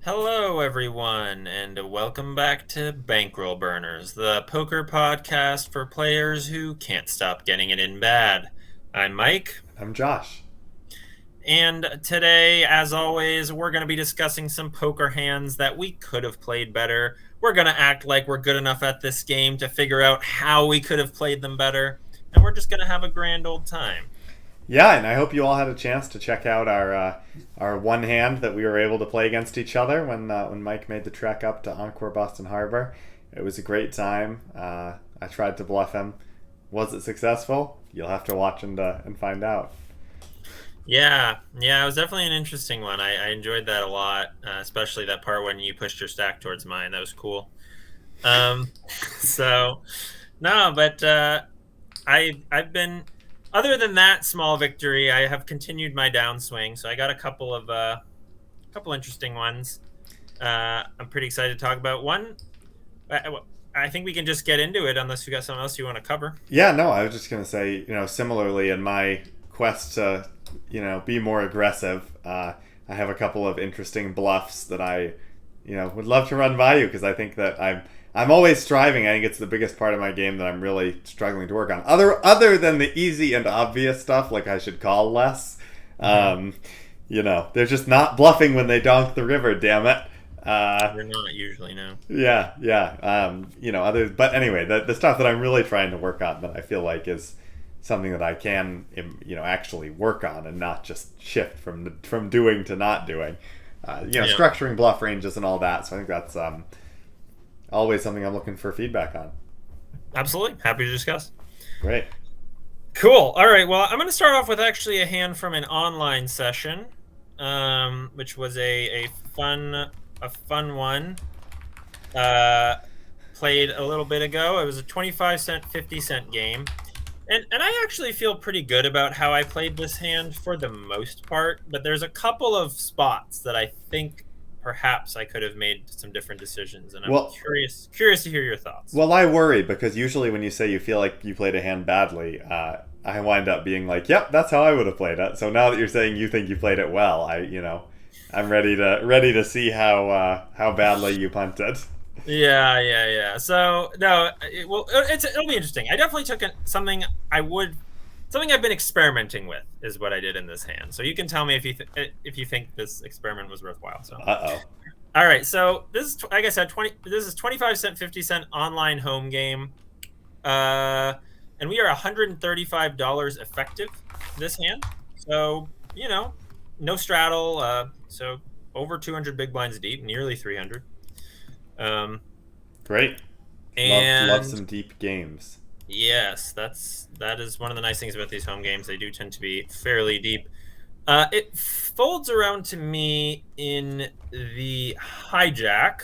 Hello, everyone, and welcome back to Bankroll Burners, the poker podcast for players who can't stop getting it in bad. I'm Mike, I'm Josh. and today, as always, we're going to be discussing some poker hands that we could have played better. We're going to act like we're good enough at this game to figure out how we could have played them better, and we're just going to have a grand old time. Yeah, and I hope you all had a chance to check out our one hand that we were able to play against each other when Mike made the trek up to Encore Boston Harbor. It was a great time. I tried to bluff him. Was it successful? You'll have to watch and find out. Yeah, it was definitely an interesting one. I enjoyed that a lot, especially that part when you pushed your stack towards mine. That was cool. Um, so no, but I've been other than that small victory, I have continued my downswing. So I got a couple interesting ones. I'm pretty excited to talk about one. I think we can just get into it unless you got something else you want to cover. Yeah, no, I was just gonna say, similarly in my quest to, be more aggressive, I have a couple of interesting bluffs that I, would love to run by you because I think that I'm always striving. I think it's the biggest part of my game that I'm really struggling to work on. Other than the easy and obvious stuff, like I should call less. They're just not bluffing when they donk the river. Damn it. We're not usually, no. Yeah. But anyway, the stuff that I'm really trying to work on that I feel like is something that I can, actually work on and not just shift from doing to not doing. Structuring bluff ranges and all that. So I think that's always something I'm looking for feedback on. Absolutely. Happy to discuss. Great. Cool. All right. Well, I'm going to start off with actually a hand from an online session, which was a fun one. Played a little bit ago. It was a 25-cent, 50-cent game. And I actually feel pretty good about how I played this hand for the most part, but there's a couple of spots that I think perhaps I could have made some different decisions, and I'm curious to hear your thoughts. Well, I worry because usually when you say you feel like you played a hand badly, I wind up being like, "Yep, that's how I would have played it." So now that you're saying you think you played it well, I'm ready to see how badly you punted. Yeah. So no, it'll be interesting. I definitely took something I've been experimenting with is what I did in this hand. So you can tell me if you think this experiment was worthwhile. So. Uh-oh. All right. So this is, like I said, this is 25-cent, 50-cent online home game, and we are $135 effective this hand. So no straddle. So over 200 big blinds deep, nearly 300. Great. And love some deep games. Yes, that is one of the nice things about these home games. They do tend to be fairly deep. It folds around to me in the hijack,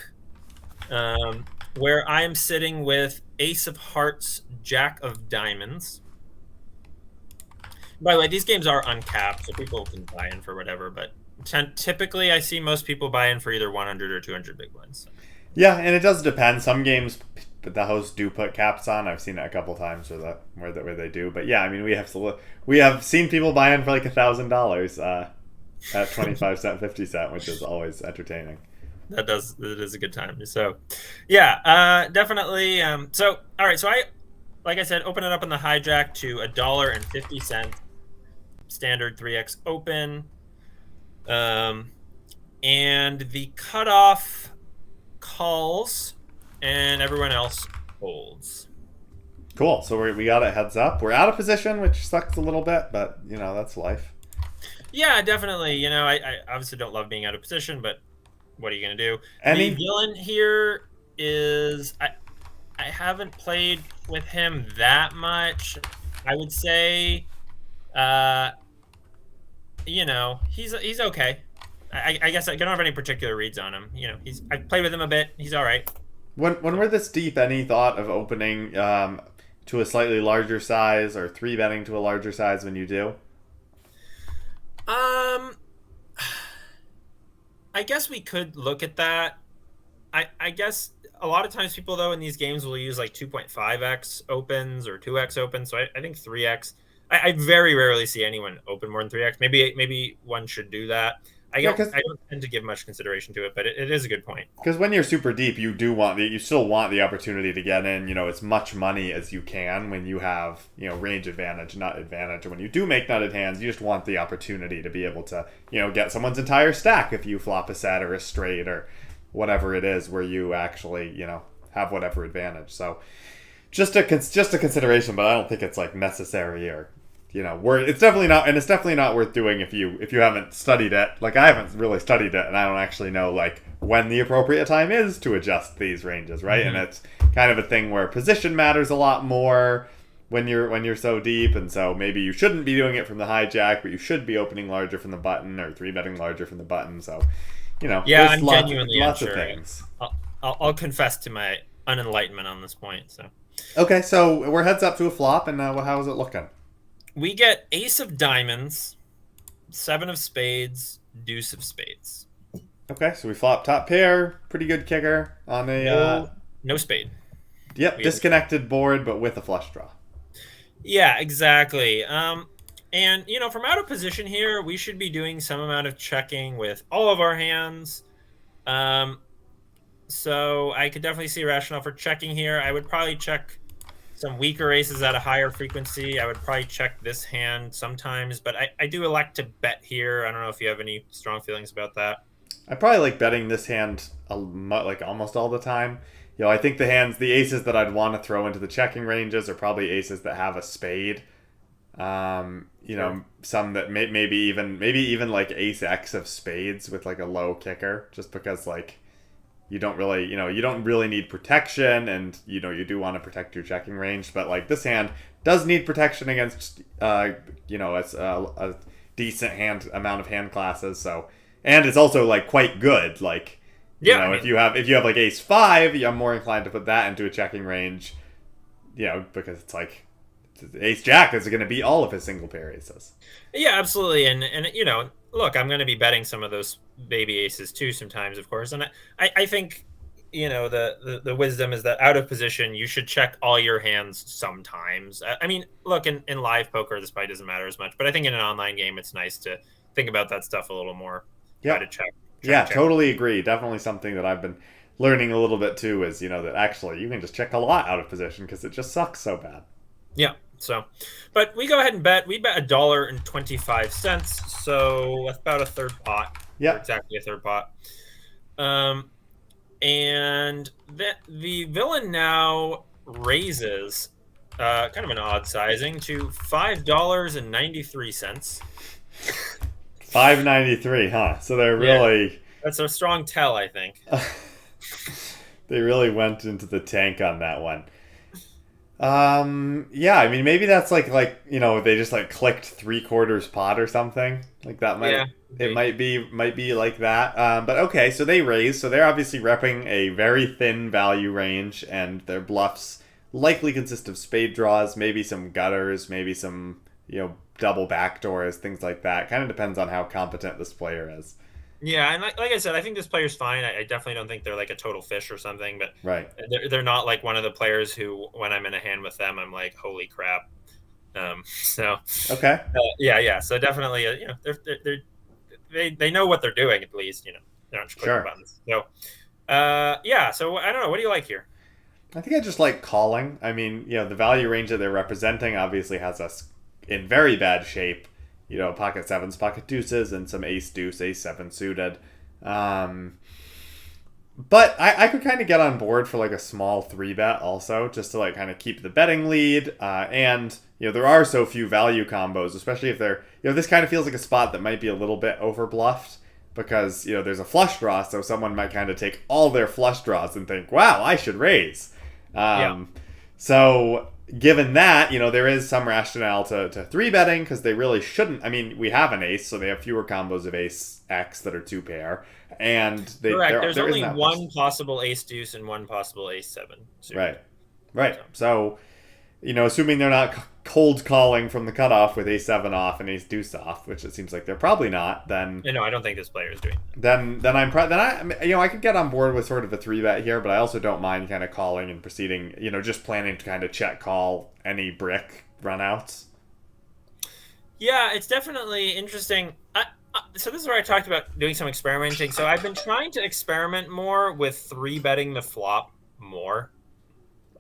where I am sitting with Ace of Hearts, Jack of Diamonds. By the way, these games are uncapped, so people can buy in for whatever. But typically, I see most people buy in for either 100 or 200 big ones. So. Yeah, and it does depend. Some games the hosts do put caps on. I've seen it a couple times where they do. But yeah, I mean we have seen people buy in for like $1,000 at 25-cent, 50-cent, which is always entertaining. It is a good time. So yeah, definitely. So all right, so I, like I said, open it up in the hijack to $1.50, standard 3x open, and the cutoff calls, and everyone else holds. Cool. So we got a heads up. We're out of position, which sucks a little bit, but that's life. Yeah, definitely. I obviously don't love being out of position, but what are you gonna do? The villain here is I haven't played with him that much. I would say, he's okay. I guess I don't have any particular reads on him. I played with him a bit. He's all right. When we're this deep, any thought of opening to a slightly larger size or 3-betting to a larger size when you do? I guess we could look at that. I guess a lot of times people, though, in these games will use like 2.5x opens or 2x opens. So I think 3x. I very rarely see anyone open more than 3x. Maybe one should do that. Yeah, I don't tend to give much consideration to it, but it is a good point. because when you're super deep, you still want the opportunity to get in, as much money as you can when you have, range advantage, nut advantage. And when you do make nutted hands, you just want the opportunity to be able to, get someone's entire stack if you flop a set or a straight or whatever it is where you actually, have whatever advantage. So just a consideration, but I don't think it's like necessary or it's definitely not, and it's definitely not worth doing if you haven't studied it. Like I haven't really studied it, and I don't actually know like when the appropriate time is to adjust these ranges, right? Mm-hmm. And it's kind of a thing where position matters a lot more when you're so deep, and so maybe you shouldn't be doing it from the hijack, but you should be opening larger from the button or three betting larger from the button. So, Yeah, there's I'm genuinely lots of unsure. things. I'll confess to my unenlightenment on this point. So Okay, so we're heads up to a flop, and how is it looking? we get ace of diamonds, seven of spades, deuce of spades. Okay, so we flop top pair, pretty good kicker on a No spade. yep, disconnected board, but with a flush draw. Yeah, exactly. And from out of position here, we should be doing some amount of checking with all of our hands. So I could definitely see a rationale for checking here. I would probably check some weaker aces at a higher frequency. I would probably check this hand sometimes, but I do elect to bet here. I don't know if you have any strong feelings about that. I probably like betting this hand like almost all the time. I think the aces that I'd want to throw into the checking ranges are probably aces that have a spade. Sure. Some that maybe even like ace X of spades with like a low kicker, just because like you don't really need protection, and you do want to protect your checking range, but like this hand does need protection against it's a decent amount of hand classes. So, and it's also like quite good. Like if you have like ace five, I'm more inclined to put that into a checking range. Because it's like ace jack is going to beat all of his single pair aces. Yeah, absolutely. And look, I'm going to be betting some of those baby aces too sometimes, of course. And I think, the wisdom is that out of position, you should check all your hands sometimes. I mean, look, in live poker, this probably doesn't matter as much, but I think in an online game, it's nice to think about that stuff a little more. Try Yep. to check. Yeah, totally agree. Definitely something that I've been learning a little bit too is, that actually you can just check a lot out of position because it just sucks so bad. Yeah. So, but we go ahead and bet. We bet $1.25, so about a third pot. Yeah. Exactly a third pot. And the villain now raises kind of an odd sizing to $5.93. $5.93, huh? So they're really that's a strong tell, I think. they really went into the tank on that one. Yeah, I mean maybe that's like they just like clicked 3/4 pot or something like that. Might be like that. But okay, so they raise, so they're obviously repping a very thin value range, and their bluffs likely consist of spade draws, maybe some gutters, maybe some double backdoors, things like that. Kind of depends on how competent this player is. Yeah, and like I said, I think this player's fine. I definitely don't think they're like a total fish or something, but Right. they're not like one of the players who, when I'm in a hand with them, I'm like, holy crap. So Okay. yeah. So definitely, they know what they're doing at least. They're not just clicking Sure. buttons. So yeah. So I don't know. What do you like here? I think I just like calling. I mean, the value range that they're representing obviously has us in very bad shape. Pocket sevens, pocket deuces, and some ace deuce, ace seven suited. But I could kind of get on board for like a small 3-bet also, just to like kind of keep the betting lead. And there are so few value combos, especially if they're this kind of feels like a spot that might be a little bit over bluffed, because there's a flush draw, so someone might kind of take all their flush draws and think, wow, I should raise. Yeah. So given that, there is some rationale to 3-betting, because they really shouldn't. I mean, we have an ace, so they have fewer combos of ace X that are 2-pair, and Correct. There's there only isn't that one much. possible ace deuce and one possible ace seven. Right. So, assuming they're not cold calling from the cutoff with ace seven off and ace deuce off, which it seems like they're probably not, then No, I don't think this player is doing that. I could get on board with sort of a 3-bet here, but I also don't mind kind of calling and proceeding, just planning to kind of check call any brick runouts. Yeah, it's definitely interesting. So this is where I talked about doing some experimenting. So I've been trying to experiment more with three betting the flop more.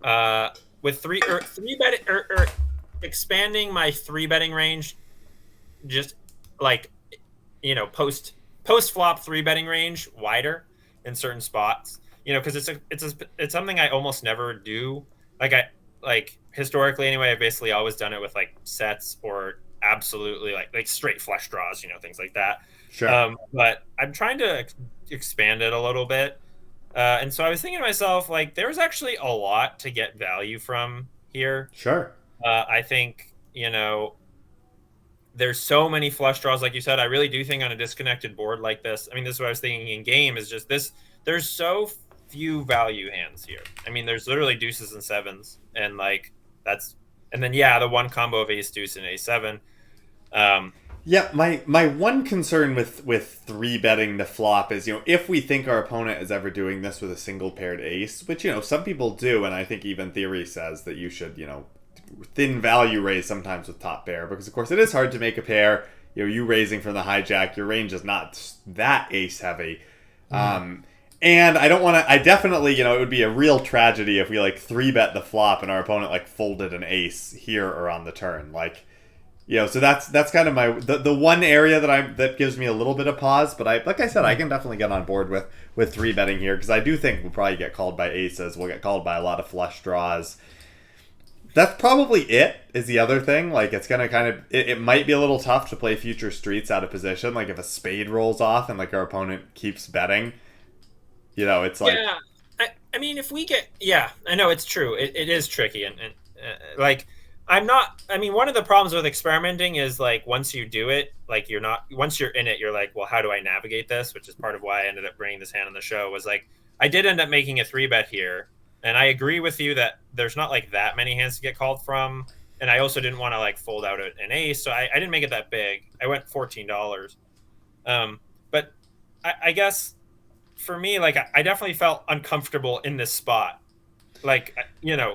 Uh, with three bet or expanding my three betting range, just like post flop three betting range wider in certain spots. Because it's something I almost never do. Like historically anyway, I've basically always done it with like sets or absolutely like straight flush draws, things like that. Sure. But I'm trying to expand it a little bit. And so I was thinking to myself, like, there's actually a lot to get value from here. Sure. I think, there's so many flush draws, like you said. I really do think on a disconnected board like this, I mean, this is what I was thinking in game, is just this. There's so few value hands here. I mean, there's literally deuces and sevens, and and then the one combo of ace deuce and ace seven. Yeah, my one concern with three betting the flop is, if we think our opponent is ever doing this with a single paired ace, which, some people do, and I think even theory says that you should, thin value raise sometimes with top pair, because of course it is hard to make a pair. You raising from the hijack, your range is not that ace heavy. And I don't want to, I definitely, it would be a real tragedy if we like three bet the flop and our opponent like folded an ace here or on the turn. Like, so that's kind of the one area that gives me a little bit of pause. But like I said, I can definitely get on board with three betting here, because I do think we'll probably get called by aces. We'll get called by a lot of flush draws. That's probably it, is the other thing. Like, it's going to kind of, it might be a little tough to play future streets out of position. Like, if a spade rolls off and, like, our opponent keeps betting, it's like... Yeah, I mean, if we get... Yeah, I know, it's true. It is tricky. And like, I'm not... I mean, one of the problems with experimenting is, like, once you do it, like, you're not... Once you're in it, you're like, well, how do I navigate this? Which is part of why I ended up bringing this hand on the show, was, like, I did end up making a 3-bet here. And I agree with you that there's not like that many hands to get called from. And I also didn't want to like fold out an ace. So I didn't make it that big. I went $14. But I guess for me, like, I definitely felt uncomfortable in this spot. Like,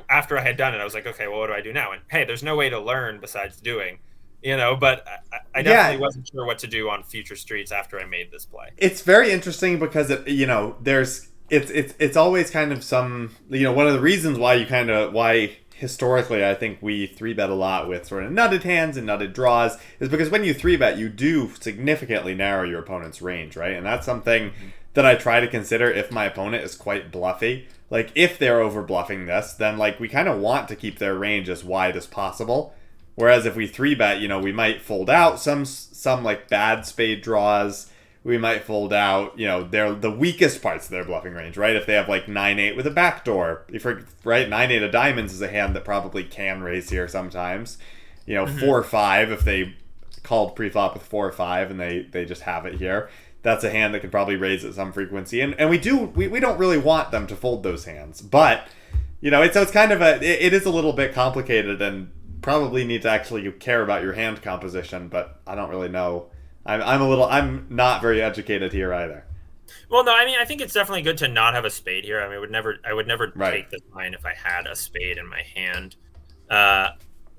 after I had done it, I was like, okay, well, what do I do now? And hey, there's no way to learn besides doing, but I definitely wasn't sure what to do on future streets after I made this play. It's very interesting because, there's... It's always kind of some, one of the reasons why historically I think we 3-bet a lot with sort of nutted hands and nutted draws is because when you 3-bet, you do significantly narrow your opponent's range, right? And that's something that I try to consider if my opponent is quite bluffy. Like, if they're over bluffing this, then like we kind of want to keep their range as wide as possible. Whereas if we 3-bet, we might fold out some like bad spade draws. We might fold out, they're the weakest parts of their bluffing range, right? If they have like 9-8 with a backdoor, right? 9-8 of diamonds is a hand that probably can raise here sometimes. 4-5 if they called pre-flop with 4-5 and they just have it here. That's a hand that could probably raise at some frequency. And we don't really want them to fold those hands. But, it's kind of it is a little bit complicated and probably need to actually care about your hand composition, but I don't really know. I'm not very educated here either. Well, no, I mean, I think it's definitely good to not have a spade here. I mean, I would never Right. take this line if I had a spade in my hand.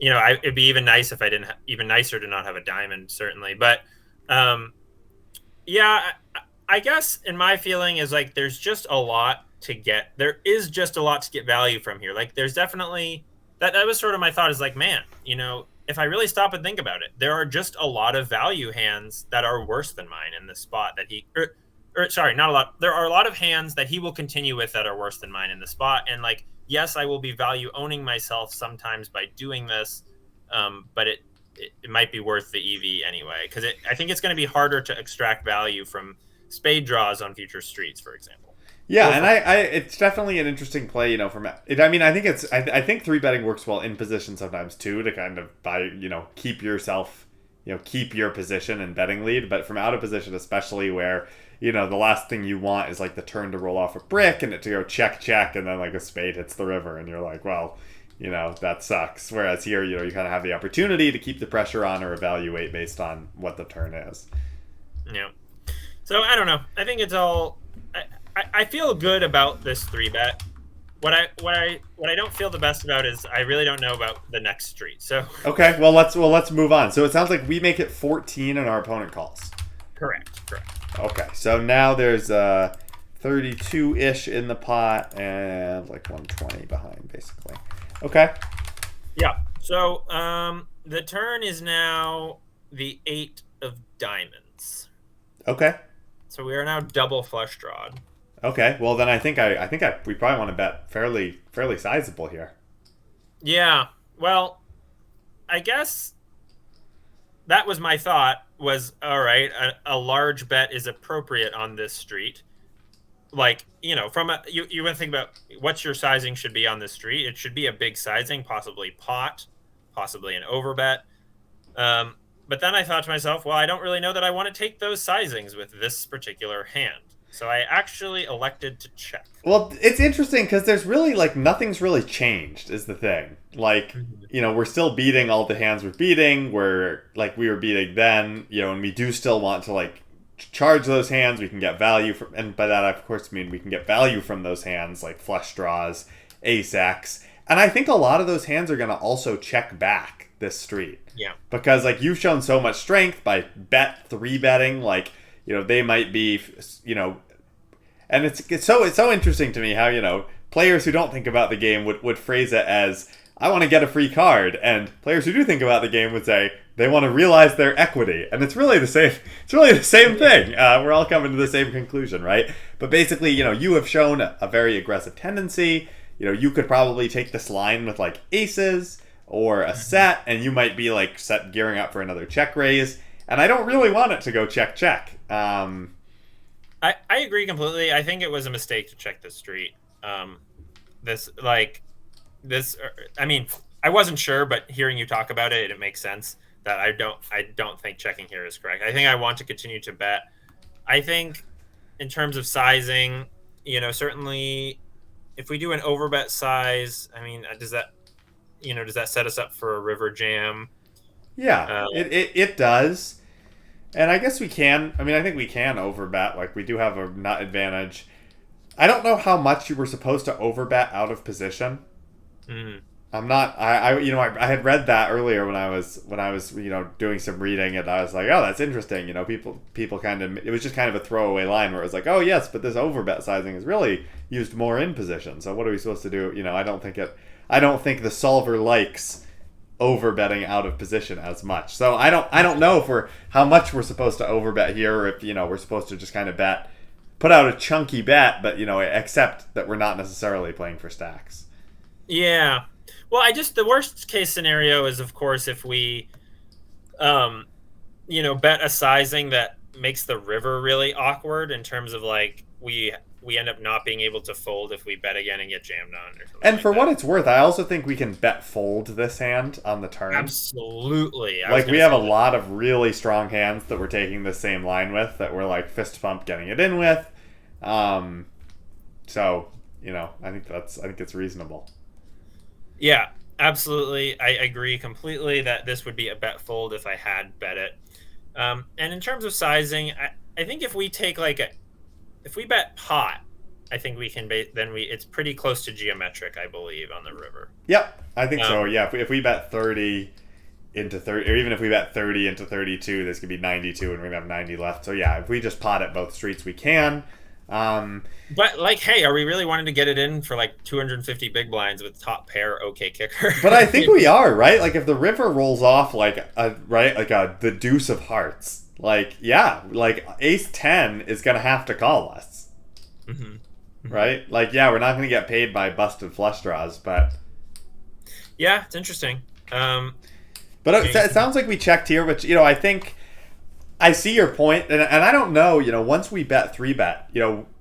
It'd be even nice if I didn't. Even nicer to not have a diamond, certainly. But, I guess in my feeling is like there's just a lot to get. There is just a lot to get value from here. Like, there's definitely that was sort of my thought. Is like, man, if I really stop and think about it, there are just a lot of value hands that are worse than mine in this spot that sorry, not a lot. There are a lot of hands that he will continue with that are worse than mine in the spot. And like, yes, I will be value owning myself sometimes by doing this. But it might be worth the EV anyway, because I think it's going to be harder to extract value from spade draws on future streets, for example. Yeah, and I it's definitely an interesting play, from it. I mean, I think I think 3-betting works well in position sometimes too, to kind of keep yourself, keep your position and betting lead. But from out of position, especially where the last thing you want is like the turn to roll off a brick and it to go check and then like a spade hits the river and you're like, well, that sucks. Whereas here, you kind of have the opportunity to keep the pressure on or evaluate based on what the turn is. Yeah. So I don't know. I think it's all. I feel good about this 3-bet. What I don't feel the best about is I really don't know about the next street. So okay, well let's move on. So it sounds like we make it 14 and our opponent calls. Correct. Correct. Okay, so now there's 32-ish in the pot and like 120 behind, basically. Okay. Yeah. So the turn is now the 8 of diamonds. Okay. So we are now double flush drawed. Okay. Well, then I think we probably want to bet fairly sizable here. Yeah. Well, I guess that was my thought. Was all right. A large bet is appropriate on this street. Like, from you want to think about what's your sizing should be on this street. It should be a big sizing, possibly pot, possibly an overbet. But then I thought to myself, well, I don't really know that I want to take those sizings with this particular hand. So I actually elected to check. Well, it's interesting because there's really like nothing's really changed is the thing. Like, we're still beating all the hands we're beating. We're like we were beating then, and we do still want to like charge those hands. We can get value from, and by that I of course mean we can get value from those hands like flush draws, ace x, and I think a lot of those hands are going to also check back this street. Yeah. Because like you've shown so much strength by three betting, like they might be, and it's so interesting to me how players who don't think about the game would phrase it as I want to get a free card, and players who do think about the game would say they want to realize their equity, and it's really the same. It's really the same thing. We're all coming to the same conclusion, right? But basically, you have shown a very aggressive tendency. You could probably take this line with like aces or a set, and you might be like gearing up for another check raise. And I don't really want it to go check. I agree completely. I think it was a mistake to check the street. I mean, I wasn't sure, but hearing you talk about it, it makes sense that I don't think checking here is correct. I think I want to continue to bet. I think in terms of sizing, certainly if we do an overbet size, I mean, does that set us up for a river jam? Yeah, it does. And I guess we can. I mean, I think we can overbet. Like, we do have a nut advantage. I don't know how much you were supposed to overbet out of position. Mm. I'm not. I had read that earlier when I was doing some reading, and I was like, oh, that's interesting. People kind of. It was just kind of a throwaway line where it was like, oh yes, but this overbet sizing is really used more in position. So what are we supposed to do? I don't think the solver likes overbetting out of position as much. So I don't know for how much we're supposed to overbet here, or if we're supposed to just kind of put out a chunky bet, but accept that we're not necessarily playing for stacks. Yeah. Well, the worst case scenario is, of course, if we bet a sizing that makes the river really awkward in terms of like we end up not being able to fold if we bet again and get jammed on or something. And for what it's worth, I also think we can bet fold this hand on the turn. Absolutely. Like, we have a lot of really strong hands that we're taking the same line with that we're like fist pump getting it in with. So, I think it's reasonable. Yeah, absolutely. I agree completely that this would be a bet fold if I had bet it. And in terms of sizing, I think if we take if we bet pot, I think we can it's pretty close to geometric, I believe, on the river. Yep, I think so. Yeah, if we bet 30 into 30, or even if we bet 30 into 32, this could be 92, and we're gonna have 90 left. So yeah, if we just pot at both streets, we can. But hey, are we really wanting to get it in for 250 big blinds with top pair okay kicker? But I think we are, right? Like, if the river rolls off the deuce of hearts, ace 10 is gonna have to call us. Mm-hmm. Mm-hmm. Right? We're not gonna get paid by busted flush draws, but yeah, it's interesting. But it sounds like we checked here, which I think I see your point, and I don't know, once we bet 3-bet,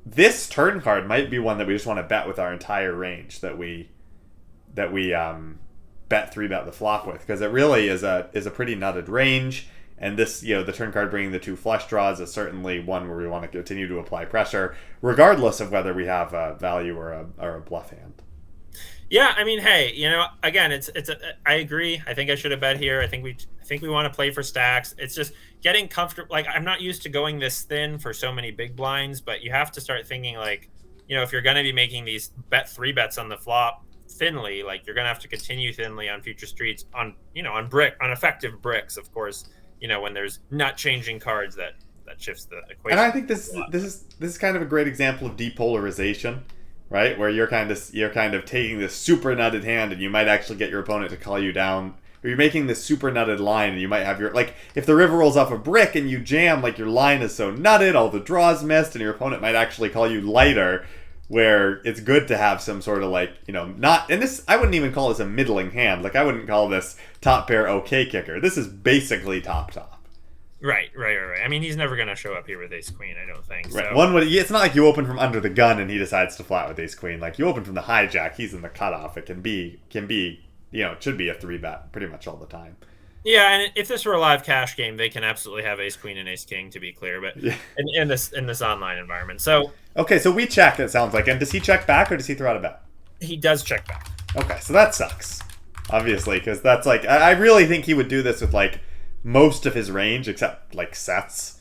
this turn card might be one that we just want to bet with our entire range that we bet 3-bet the flop with, because it really is a pretty nutted range, and this, the turn card bringing the 2 flush draws is certainly one where we want to continue to apply pressure, regardless of whether we have a value or a bluff hand. Yeah, I mean, hey, again, I agree. I think I should have bet here. I think we want to play for stacks. It's just getting comfortable. I'm not used to going this thin for so many big blinds, but you have to start thinking if you're going to be making these 3 bets on the flop thinly, you're going to have to continue thinly on future streets on effective bricks, of course, when there's nut changing cards that that shifts the And equation I think a lot. this is kind of a great example of depolarization, right? Where you're kind of taking this super nutted hand, and you might actually get your opponent to call you down, or you're making this super nutted line, and you might have your, like, if the river rolls off a brick and you jam, like, your line is so nutted, all the draws missed, and your opponent might actually call you lighter. Where it's good to have some sort of, like, not, and this, I wouldn't even call this a middling hand. Like, I wouldn't call this top pair okay kicker. This is basically top top. Right. I mean, he's never going to show up here with ace queen, I don't think. Right. So One would. It's not like you open from under the gun and he decides to flat with ace queen. Like, you open from the hijack, he's in the cutoff. It can be. It should be a 3-bet pretty much all the time. yeah, and if this were a live cash game, they can absolutely have ace queen and ace king, to be clear. But Yeah. in this online environment, so Okay, so we check. It sounds like, and does he check back or does he throw out a bet? he does check back. Okay, so that sucks, obviously, because that's like, I really think he would do this with, like, most of his range except, like, sets.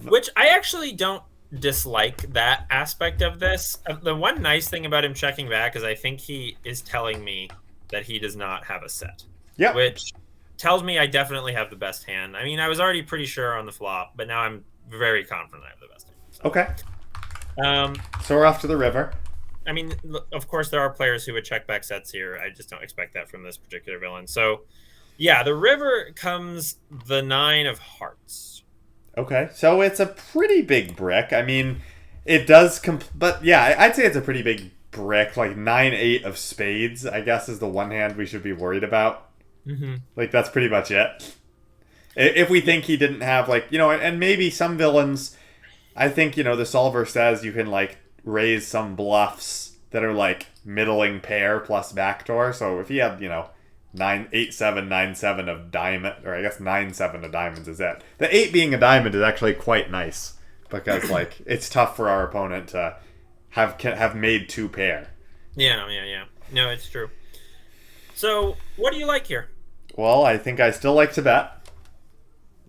Which I actually don't dislike that aspect of this. The one nice thing about him checking back is I think he is telling me that he does not have a set. Yeah. Which tells me I definitely have the best hand. I mean, I was already pretty sure on the flop, but now I'm very confident I have the best hand. So. Okay. Um, So we're off to the river. I mean, of course, there are players who would check back sets here. I just don't expect that from this particular villain. So, yeah, the river comes the 9 of hearts. Okay, so it's a pretty big brick. I mean, it does, but yeah, I'd say it's a pretty big brick. Like 9-8 of spades, I guess, is the one hand we should be worried about. Mm-hmm. Like, that's pretty much it. If we think he didn't have, like, and maybe some villains, I think, the solver says you can, like, raise some bluffs that are, like, middling pair plus backdoor. So if he had, 8-7, 9-7 of diamond, or I guess 9-7 of diamonds is it. The 8 being a diamond is actually quite nice because, like, it's tough for our opponent to have made 2 pair. Yeah. No, it's true. So, what do you like here? Well, I think I still like to bet.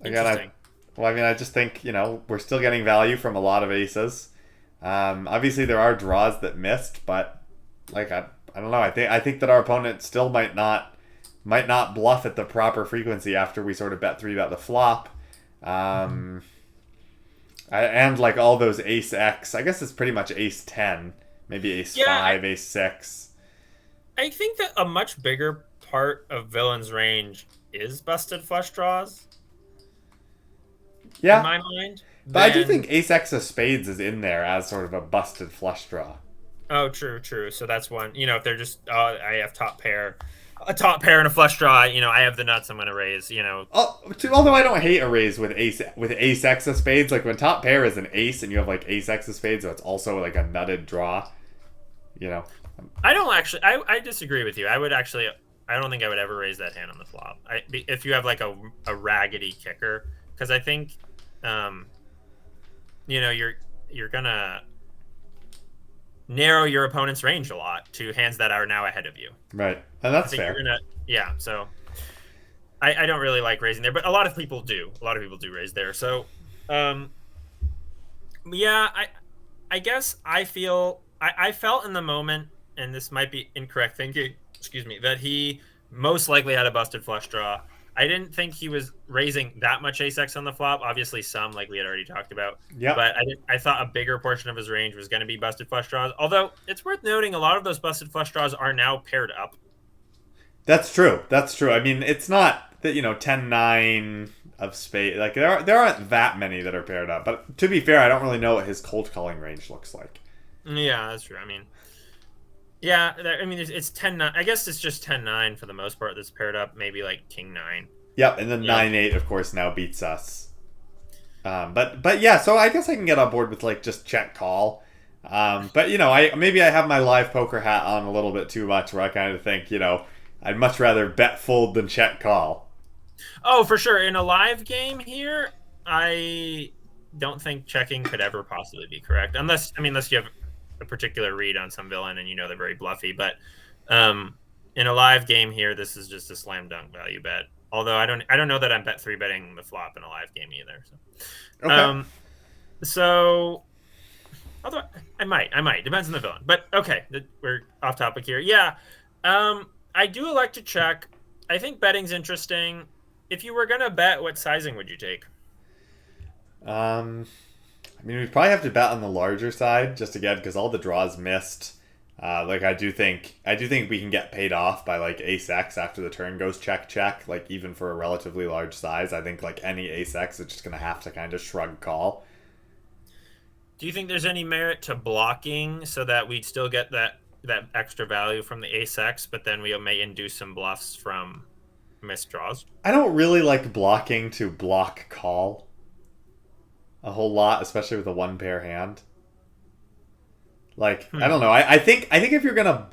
Interesting. I just think, we're still getting value from a lot of aces. Obviously, there are draws that missed, but, like, I don't know. I think that our opponent still might not bluff at the proper frequency after we sort of bet the flop. And like all those ace X, I guess it's pretty much ace 10, maybe ace 5, ace 6. I think that a much bigger part of villain's range is busted flush draws. Yeah. In my mind. But I do think ace X of spades is in there as sort of a busted flush draw. Oh, true. So that's one. If they're just, I have a top pair and a flush draw. I have the nuts. I'm going to raise. Although I don't hate a raise with ace X of spades. Like when top pair is an ace and you have like ace X of spades, so it's also like a nutted draw. I don't actually. I disagree with you. I don't think I would ever raise that hand on the flop. If you have like a raggedy kicker, because I think, you're gonna narrow your opponent's range a lot to hands that are now ahead of you. Right. And that's fair. So I don't really like raising there, but a lot of people do. A lot of people do raise there. So, I guess I felt in the moment, and this might be incorrect thinking, that he most likely had a busted flush draw. I didn't think he was raising that much ace X on the flop. Obviously, some, like we had already talked about. Yeah. But I thought a bigger portion of his range was going to be busted flush draws. Although it's worth noting, a lot of those busted flush draws are now paired up. That's true. I mean, it's not that 10-9 of spade. Like there aren't that many that are paired up. But to be fair, I don't really know what his cold calling range looks like. Yeah, that's true. I mean. Yeah, it's 10-9. I guess it's just 10-9 for the most part that's paired up. Maybe like king 9. Yep, and then 9-8, of course, now beats us. But yeah, so I guess I can get on board with like just check call. But I have my live poker hat on a little bit too much, where I kind of think I'd much rather bet fold than check call. Oh, for sure. In a live game here, I don't think checking could ever possibly be correct, unless you have a particular read on some villain and they're very bluffy. But in a live game here, this is just a slam dunk value bet. Although I don't know that I'm bet 3-betting the flop in a live game either. So, okay. So although I might depends on the villain. But okay, we're off topic here. Yeah, I do elect to check. I think betting's interesting. If you were gonna bet, what sizing would you take? I mean, we'd probably have to bet on the larger side just again because all the draws missed. Like I do think we can get paid off by like ace X after the turn goes check check. Like even for a relatively large size, I think like any ace X is just gonna have to kind of shrug call. Do you think there's any merit to blocking so that we'd still get that extra value from the ace X, but then we may induce some bluffs from missed draws? I don't really like blocking to block call a whole lot, especially with a one pair hand. Like I don't know. I think if you're gonna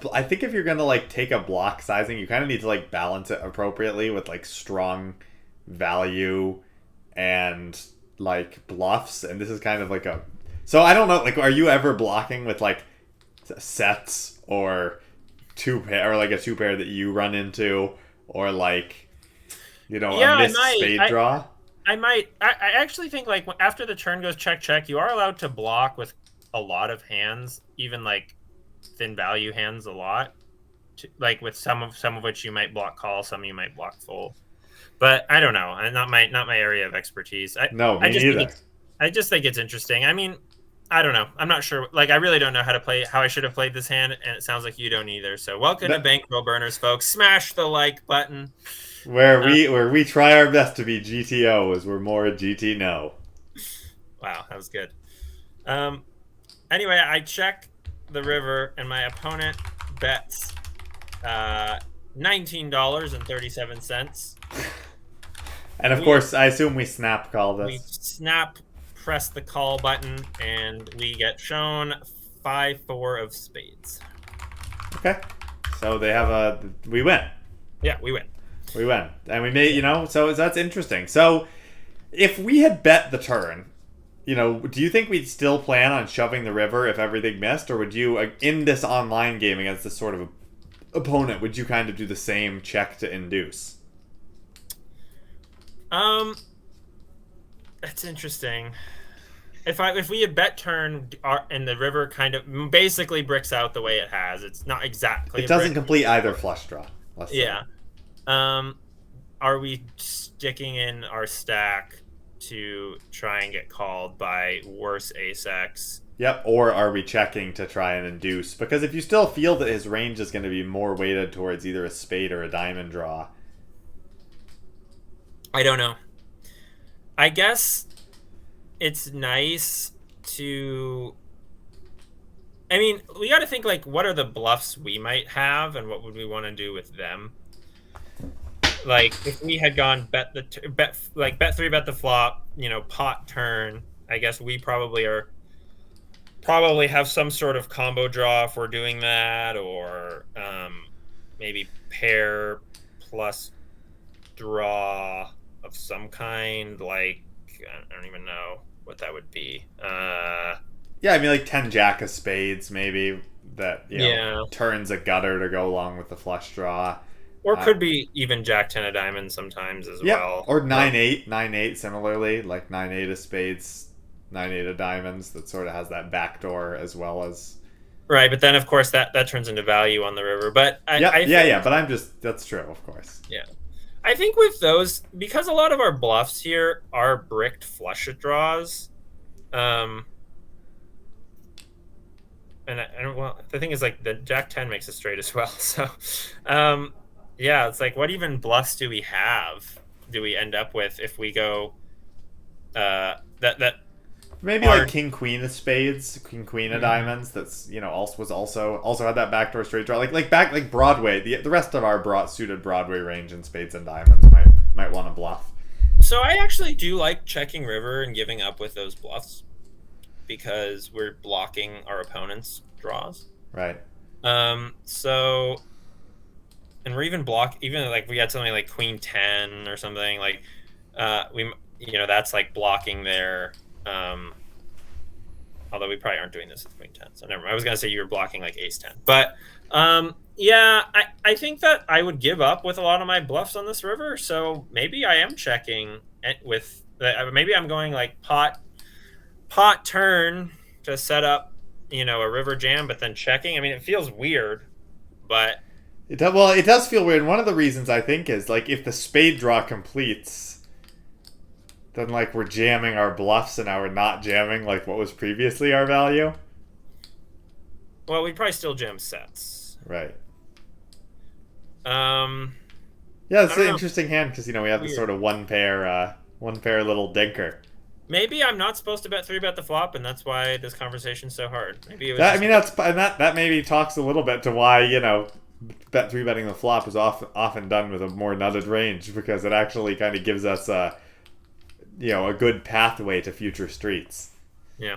like take a block sizing, you kind of need to like balance it appropriately with like strong value and like bluffs. And this is kind of like a. So I don't know. Like, are you ever blocking with like sets or two pair or like a two pair that you run into or like Yeah, a I missed might. spade draw? I might. I actually think like after the turn goes check check, you are allowed to block with a lot of hands, even like thin value hands a lot. Like with some of which you might block call, some you might block fold. But I don't know. Not my area of expertise. No, I me just think neither. it's interesting. I mean, I don't know. I'm not sure. Like, I really don't know how to play. How I should have played this hand, and it sounds like you don't either. So, welcome to That, Bankroll Burners, folks. Smash the like button. where Uh, we try our best to be GTO as we're more GT no. wow, that was good. Um, anyway, I check the river, and my opponent bets $19.37. And of We course, I assume we snap call we this. snap, press the call button, and we get shown 5-4 of spades. Okay. So we win. Yeah, we win. We win. And we made, so that's interesting. So if we had bet the turn, do you think we'd still plan on shoving the river if everything missed? Or would you, in this online game against this sort of opponent, would you kind of do the same check to induce? That's interesting. If we had bet turn and the river kind of basically bricks out the way it has, it's not exactly. It doesn't complete either flush draw. Let's say. Yeah. Are we sticking in our stack to try and get called by worse ace X? Yep. Or are we checking to try and induce? Because if you still feel that his range is going to be more weighted towards either a spade or a diamond draw. I don't know. I guess it's nice to. I mean, we got to think like, what are the bluffs we might have, and what would we want to do with them? Like, if we had gone bet three, bet the flop, pot turn. I guess we probably have some sort of combo draw if we're doing that, or maybe pair plus draw of some kind. Like, I don't even know what that would be. Yeah, I mean, like 10 jack of spades, maybe, that, Yeah. turns a gutter to go along with the flush draw. Or could be even jack 10 of diamonds sometimes as well. Or 9-8, similarly, like 9-8 of spades, 9-8 of diamonds, that sort of has that backdoor as well as. Right, but then, of course, that turns into value on the river. But I think, but that's true, of course. Yeah. I think with those, because a lot of our bluffs here are bricked flush draws, and the thing is, like, the jack 10 makes it straight as well. So, yeah, it's like, what even bluffs do we have? Do we end up with if we go that maybe like king queen of spades, king queen of diamonds? That's also had that backdoor straight draw. Like Broadway. The rest of our suited Broadway range in spades and diamonds might want to bluff. So I actually do like checking river and giving up with those bluffs, because we're blocking our opponent's draws. Right. So, and we're even like we had something like queen 10 or something like, that's like blocking their, although we probably aren't doing this with queen 10. So never mind. I was gonna say you were blocking like ace 10, but, yeah, I think that I would give up with a lot of my bluffs on this river. So maybe I am checking with, maybe I'm going like pot turn to set up, a river jam, but then checking. I mean, it feels weird, but It does feel weird. One of the reasons I think is like if the spade draw completes, then like we're jamming our bluffs and now we're not jamming like what was previously our value. Well, we'd probably still jam sets. Right. Um, Yeah, I it's don't an know. interesting hand because we have this Weird. sort of one pair little dinker. Maybe I'm not supposed to bet 3-bet the flop, and that's why this conversation's so hard. Maybe it was That I just mean that maybe talks a little bit to why bet three betting the flop is often done with a more nutted range because it actually kind of gives us a good pathway to future streets. yeah,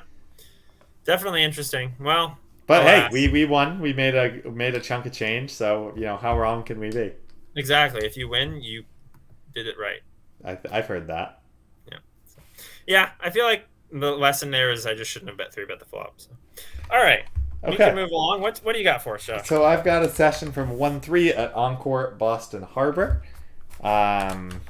definitely interesting. Well, But alas. hey, we won. We made a chunk of change. So how wrong can we be? Exactly. If you win, you did it right. I've heard that. Yeah. So, yeah, I feel like the lesson there is I just shouldn't have bet 3-bet the flop. So. All right. We Okay. can move along. What do you got for us, Josh? So I've got a session from 1-3 at Encore Boston Harbor. I've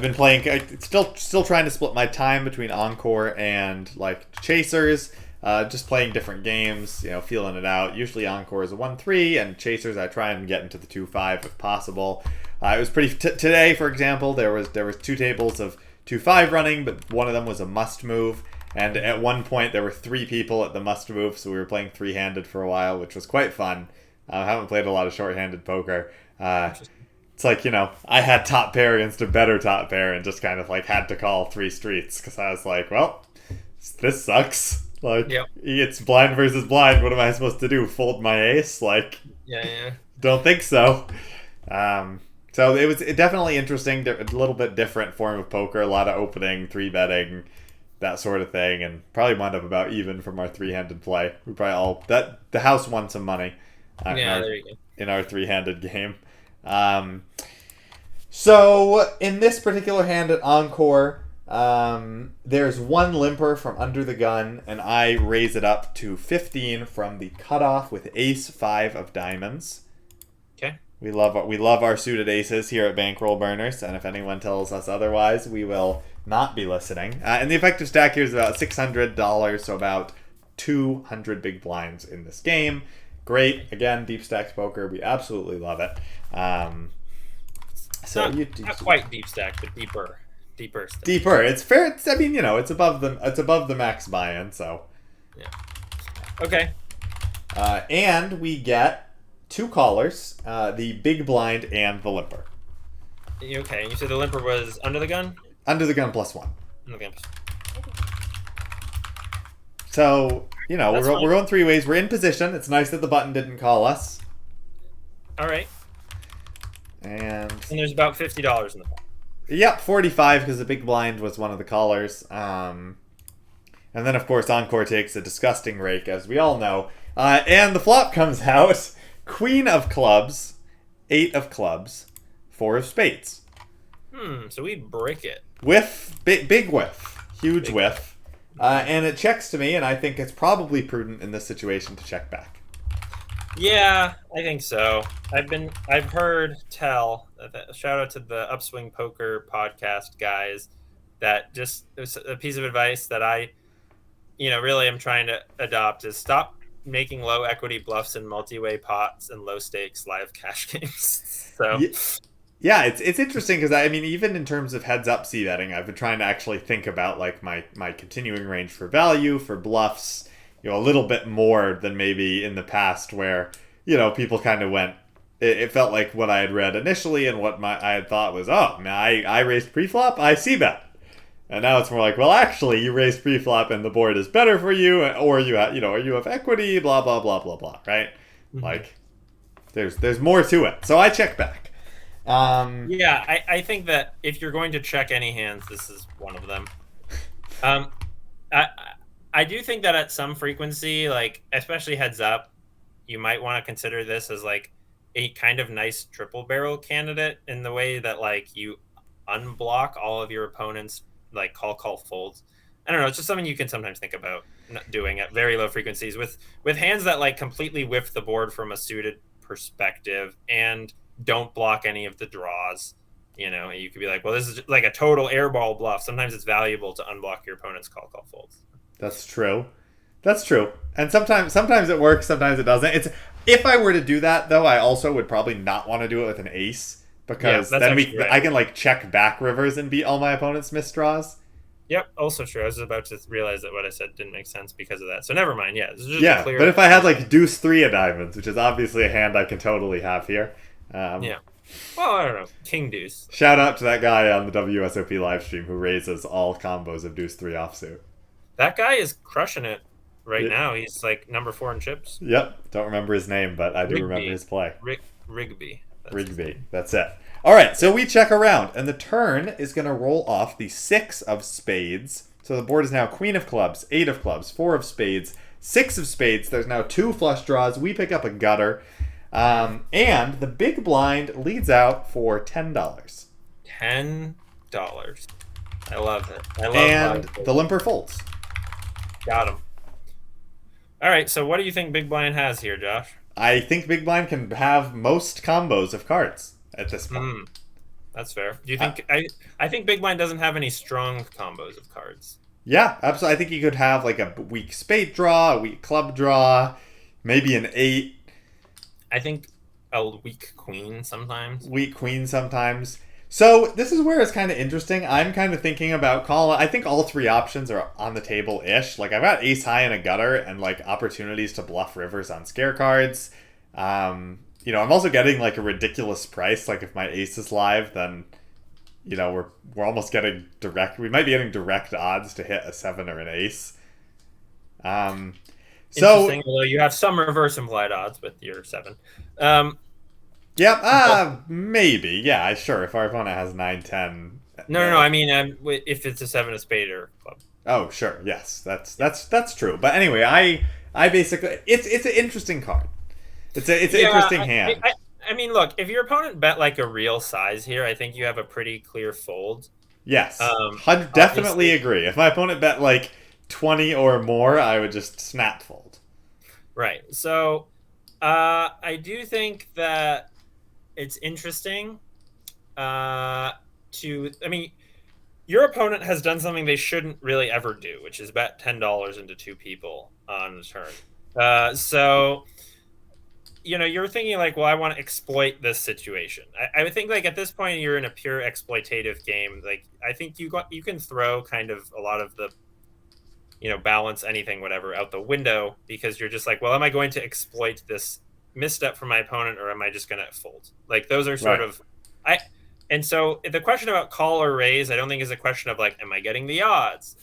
been playing, still trying to split my time between Encore and like Chasers. Just playing different games, feeling it out. Usually Encore is a 1-3, and Chasers I try and get into the 2-5 if possible. It was pretty today, for example. There was 2 tables of 2-5 running, but one of them was a must move. And at one point there were 3 people at the must move, so we were playing 3-handed for a while, which was quite fun. I haven't played a lot of short-handed poker. It's like, I had top pair against a better top pair and just kind of like had to call 3 streets because I was like, well, this sucks. Like, Yep. It's blind versus blind. What am I supposed to do? Fold my ace? Like, Yeah. don't think so. So it was definitely interesting, a little bit different form of poker, a lot of opening, 3-betting, that sort of thing, and probably wound up about even from our 3-handed play. We probably the house won some money There you go. in our 3-handed game. So in this particular hand at Encore, there's 1 limper from under the gun, and I raise it up to 15 from the cutoff with ace-5 of diamonds. Okay. We love our suited aces here at Bankroll Burners, and if anyone tells us otherwise, we will not be listening. And the effective stack here is about $600, so about 200 big blinds in this game. Great. Again, deep stacked poker. We absolutely love it. So not quite deep stack, but deeper stack. Deeper. It's fair. It's above the max buy-in. So. Yeah. Okay. And we get 2 callers, the big blind and the limper. Okay. And you said the limper was under the gun. Under the gun +1. Under the gun. So we're fine. going 3 ways. We're in position. It's nice that the button didn't call us. All right. And there's about $50 in the pot. Yep, 45 because the big blind was one of the callers. And then, of course, Encore takes a disgusting rake, as we all know. And the flop comes out. Queen of clubs, 8 of clubs, 4 of spades. So we break it. Whiff, big whiff. Huge whiff. And it checks to me, and I think it's probably prudent in this situation to check back. Yeah, I think so. I've heard tell, shout out to the Upswing Poker Podcast guys, that just a piece of advice that I, really am trying to adopt is stop making low equity bluffs in multi-way pots and low stakes live cash games. So yeah, it's interesting because even in terms of heads up c-betting, I've been trying to actually think about like my continuing range for value, for bluffs, a little bit more than maybe in the past where, people kind of went, it felt like what I had read initially and what I had thought was, I raised pre-flop, I c-bet. And now it's more like, well, actually, you raised pre-flop and the board is better for you, or you have equity, blah, blah, blah, blah, blah, right? Mm-hmm. Like, there's more to it. So I check back. I think that if you're going to check any hands, this is one of them. I do think that at some frequency, like especially heads up, you might want to consider this as like a kind of nice triple barrel candidate in the way that like you unblock all of your opponent's like call folds. I don't know. It's just something you can sometimes think about doing at very low frequencies with hands that like completely whiff the board from a suited perspective and don't block any of the draws. You could be like, well, this is like a total airball bluff. Sometimes it's valuable to unblock your opponent's call folds. That's true. And sometimes it works, sometimes it doesn't. If I were to do that, though, I also would probably not want to do it with an ace Yeah, because that's then actually right. I can like check back rivers and beat all my opponent's misdraws. Yep, also true. I was about to realize that what I said didn't make sense because of that. So never mind. Yeah, this is just a Yeah, but clear. if I had like deuce three of diamonds, which is obviously a hand I can totally have here. Yeah. Well, I don't know. King deuce. Shout out to that guy on the WSOP live stream who raises all combos of deuce three offsuit. That guy is crushing it right Y- now. He's like number 4 in chips. Yep, don't remember his name, but I do remember Rigby. his play. Rigby. That's his Rigby. name. That's it. All right, so we check around, and the turn is going to roll off the 6 of spades. So the board is now Queen of clubs, 8 of clubs, 4 of spades, 6 of spades. There's now 2 flush draws. We pick up a gutter. And the big blind leads out for $10. $10. I love it. I love And blind the limper folds. Got him. All right, so what do you think Big Blind has here, Josh? I think big blind can have most combos of cards at this point. That's fair. Do you think I think Big Blind doesn't have any strong combos of cards. Yeah, absolutely. I think you could have like a weak spade draw, a weak club draw, maybe an 8. I think a weak queen sometimes. Weak queen sometimes. So this is where it's kind of interesting. I'm kind of thinking about calling. I think all 3 options are on the table-ish. Like I've got ace high and a gutter and like opportunities to bluff rivers on scare cards. I'm also getting like a ridiculous price. Like if my ace is live, then we're almost getting direct. We might be getting direct odds to hit a 7 or an ace. So interesting, although you have some reverse implied odds with your 7. Yeah, maybe. Yeah, sure. If our opponent has 9, 10. No. I mean, if it's a 7 of spade or club. Oh, sure. Yes, that's true. But anyway, I basically it's an interesting card. It's an interesting hand. I mean, look, if your opponent bet like a real size here, I think you have a pretty clear fold. Yes, definitely agree. If my opponent bet like 20 or more, I would just snap fold. Right. So, I do think that it's interesting I mean, your opponent has done something they shouldn't really ever do, which is bet $10 into 2 people on the turn. So, you're thinking like, well, I want to exploit this situation. I would think like at this point you're in a pure exploitative game. Like I think you can throw kind of a lot of the balance anything whatever out the window because you're just like, well, am I going to exploit this misstep from my opponent or am I just going to fold? Like those are sort of and so the question about call or raise I don't think is a question of like, am I getting the odds?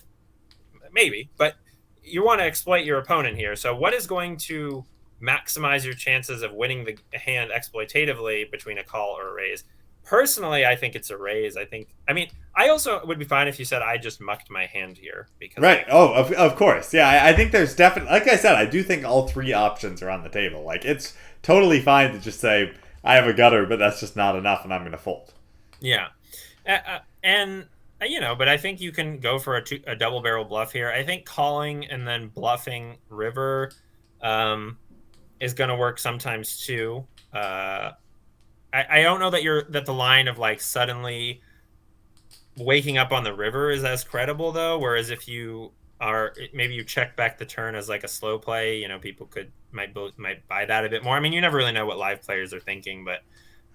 Maybe, but you want to exploit your opponent here. So what is going to maximize your chances of winning the hand exploitatively between a call or a raise? Personally, I think it's a raise. I also would be fine if you said I just mucked my hand here because right. Oh, of course. Yeah, I think there's definitely, like I said, I do think all 3 options are on the table. Like it's totally fine to just say I have a gutter, but that's just not enough, and I'm going to fold. Yeah, and but I think you can go for a double barrel bluff here. I think calling and then bluffing river is going to work sometimes too. I don't know that the line of like suddenly waking up on the river is as credible though. Whereas if maybe you check back the turn as like a slow play, people might buy that a bit more. I mean, you never really know what live players are thinking, but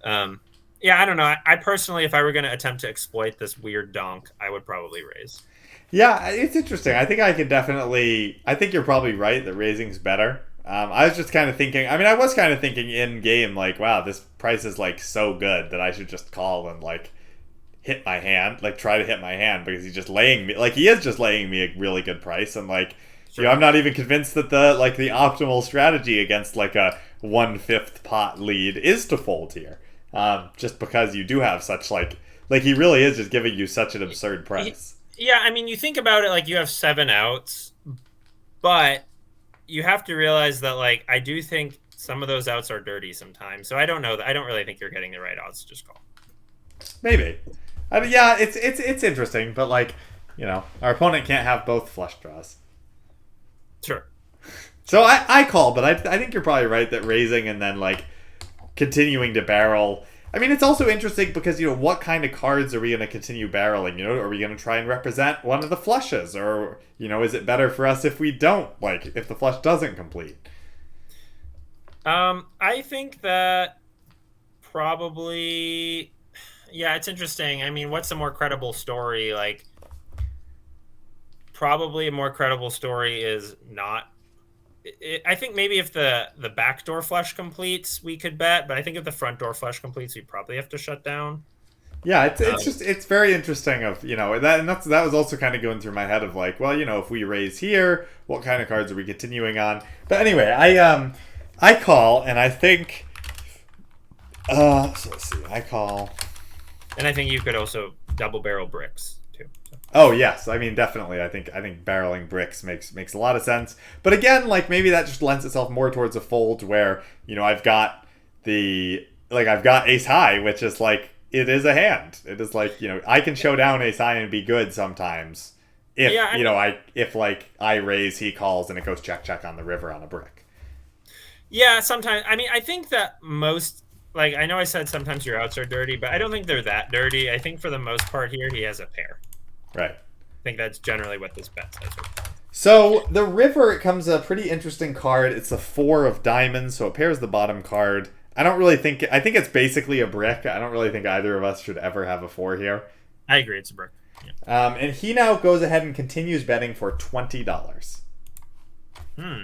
I don't know. I personally, if I were going to attempt to exploit this weird donk, I would probably raise. Yeah, it's interesting. I think you're probably right that raising's better. I was just kind of thinking, I was kind of thinking in game, like, wow, this price is like so good that I should just call and like hit my hand, like try to hit my hand because he is just laying me a really good price. And like, sure. I'm not even convinced that the optimal strategy against like a 1/5 pot lead is to fold here. Just because you do have such like he really is just giving you such an absurd price. Yeah. I mean, you think about it, like you have 7 outs, but you have to realize that, like, I do think some of those outs are dirty sometimes. So I don't know. I don't really think you're getting the right odds to just call. Maybe. Yeah, it's interesting, but like, our opponent can't have both flush draws. Sure. So I call, but I think you're probably right that raising and then like continuing to barrel. I mean, it's also interesting because, what kind of cards are we going to continue barreling? Are we going to try and represent one of the flushes? Or, is it better for us if we don't, like, if the flush doesn't complete? I think that probably Yeah, it's interesting. I mean, what's a more credible story? Like, probably a more credible story is not. I think maybe if the back door flush completes, we could bet. But I think if the front door flush completes, we probably have to shut down. Yeah, it's Um, just it's very interesting of that, and that was also kind of going through my head of like, well, if we raise here, what kind of cards are we continuing on? But anyway, I call, and I think so let's see, I call. and I think you could also double barrel bricks too. So. Oh yes, I mean definitely. I think barreling bricks makes a lot of sense. But again, like maybe that just lends itself more towards a fold where I've got I've got ace high, which is like it is a hand. It is like I can show down ace high and be good sometimes. If Yeah, I mean, if like I raise, he calls, and it goes check check on the river on a brick. yeah. Sometimes, I mean, I think that most. Like, I know I said sometimes your outs are dirty, but I don't think they're that dirty. I think for the most part here, he has a pair. Right. I think that's generally what this bet says. So the river, it comes a pretty interesting card. It's a 4 of diamonds, so it pairs the bottom card. I don't really think. I think it's basically a brick. I don't really think either of us should ever have a 4 here. I agree. It's a brick. Yeah. And he now goes ahead and continues betting for $20. Hmm.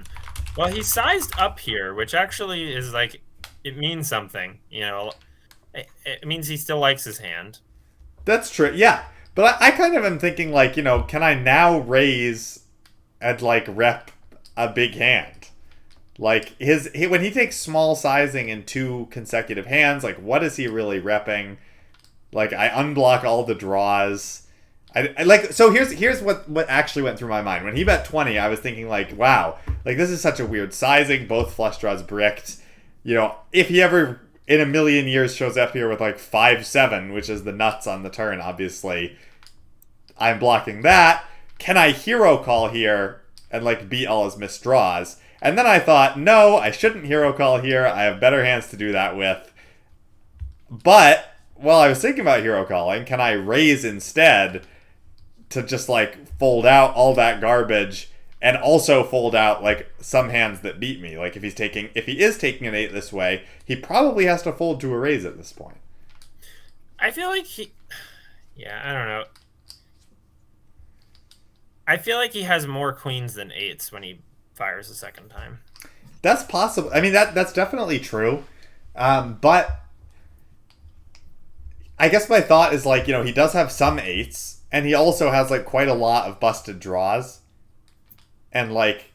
Well, he's sized up here, which actually is like it means something. It means he still likes his hand. That's true. Yeah, but I kind of am thinking like, can I now raise and like rep a big hand? Like when he takes small sizing in 2 consecutive hands, like what is he really repping? Like I unblock all the draws. I like so here's what actually went through my mind. When he bet 20, I was thinking like, wow, like this is such a weird sizing, both flush draws bricked. If he ever in a million years shows up here with like 5-7, which is the nuts on the turn, obviously, I'm blocking that. Can I hero call here and like beat all his missed draws? And then I thought, no, I shouldn't hero call here. I have better hands to do that with. But while I was thinking about hero calling, can I raise instead to just like fold out all that garbage and also fold out like some hands that beat me? Like if he is taking an 8 this way, he probably has to fold to a raise at this point. I feel like yeah, I don't know. I feel like he has more queens than eights when he fires a second time. That's possible. I mean that's definitely true. But I guess my thought is like, he does have some 8s, and he also has like quite a lot of busted draws. And like,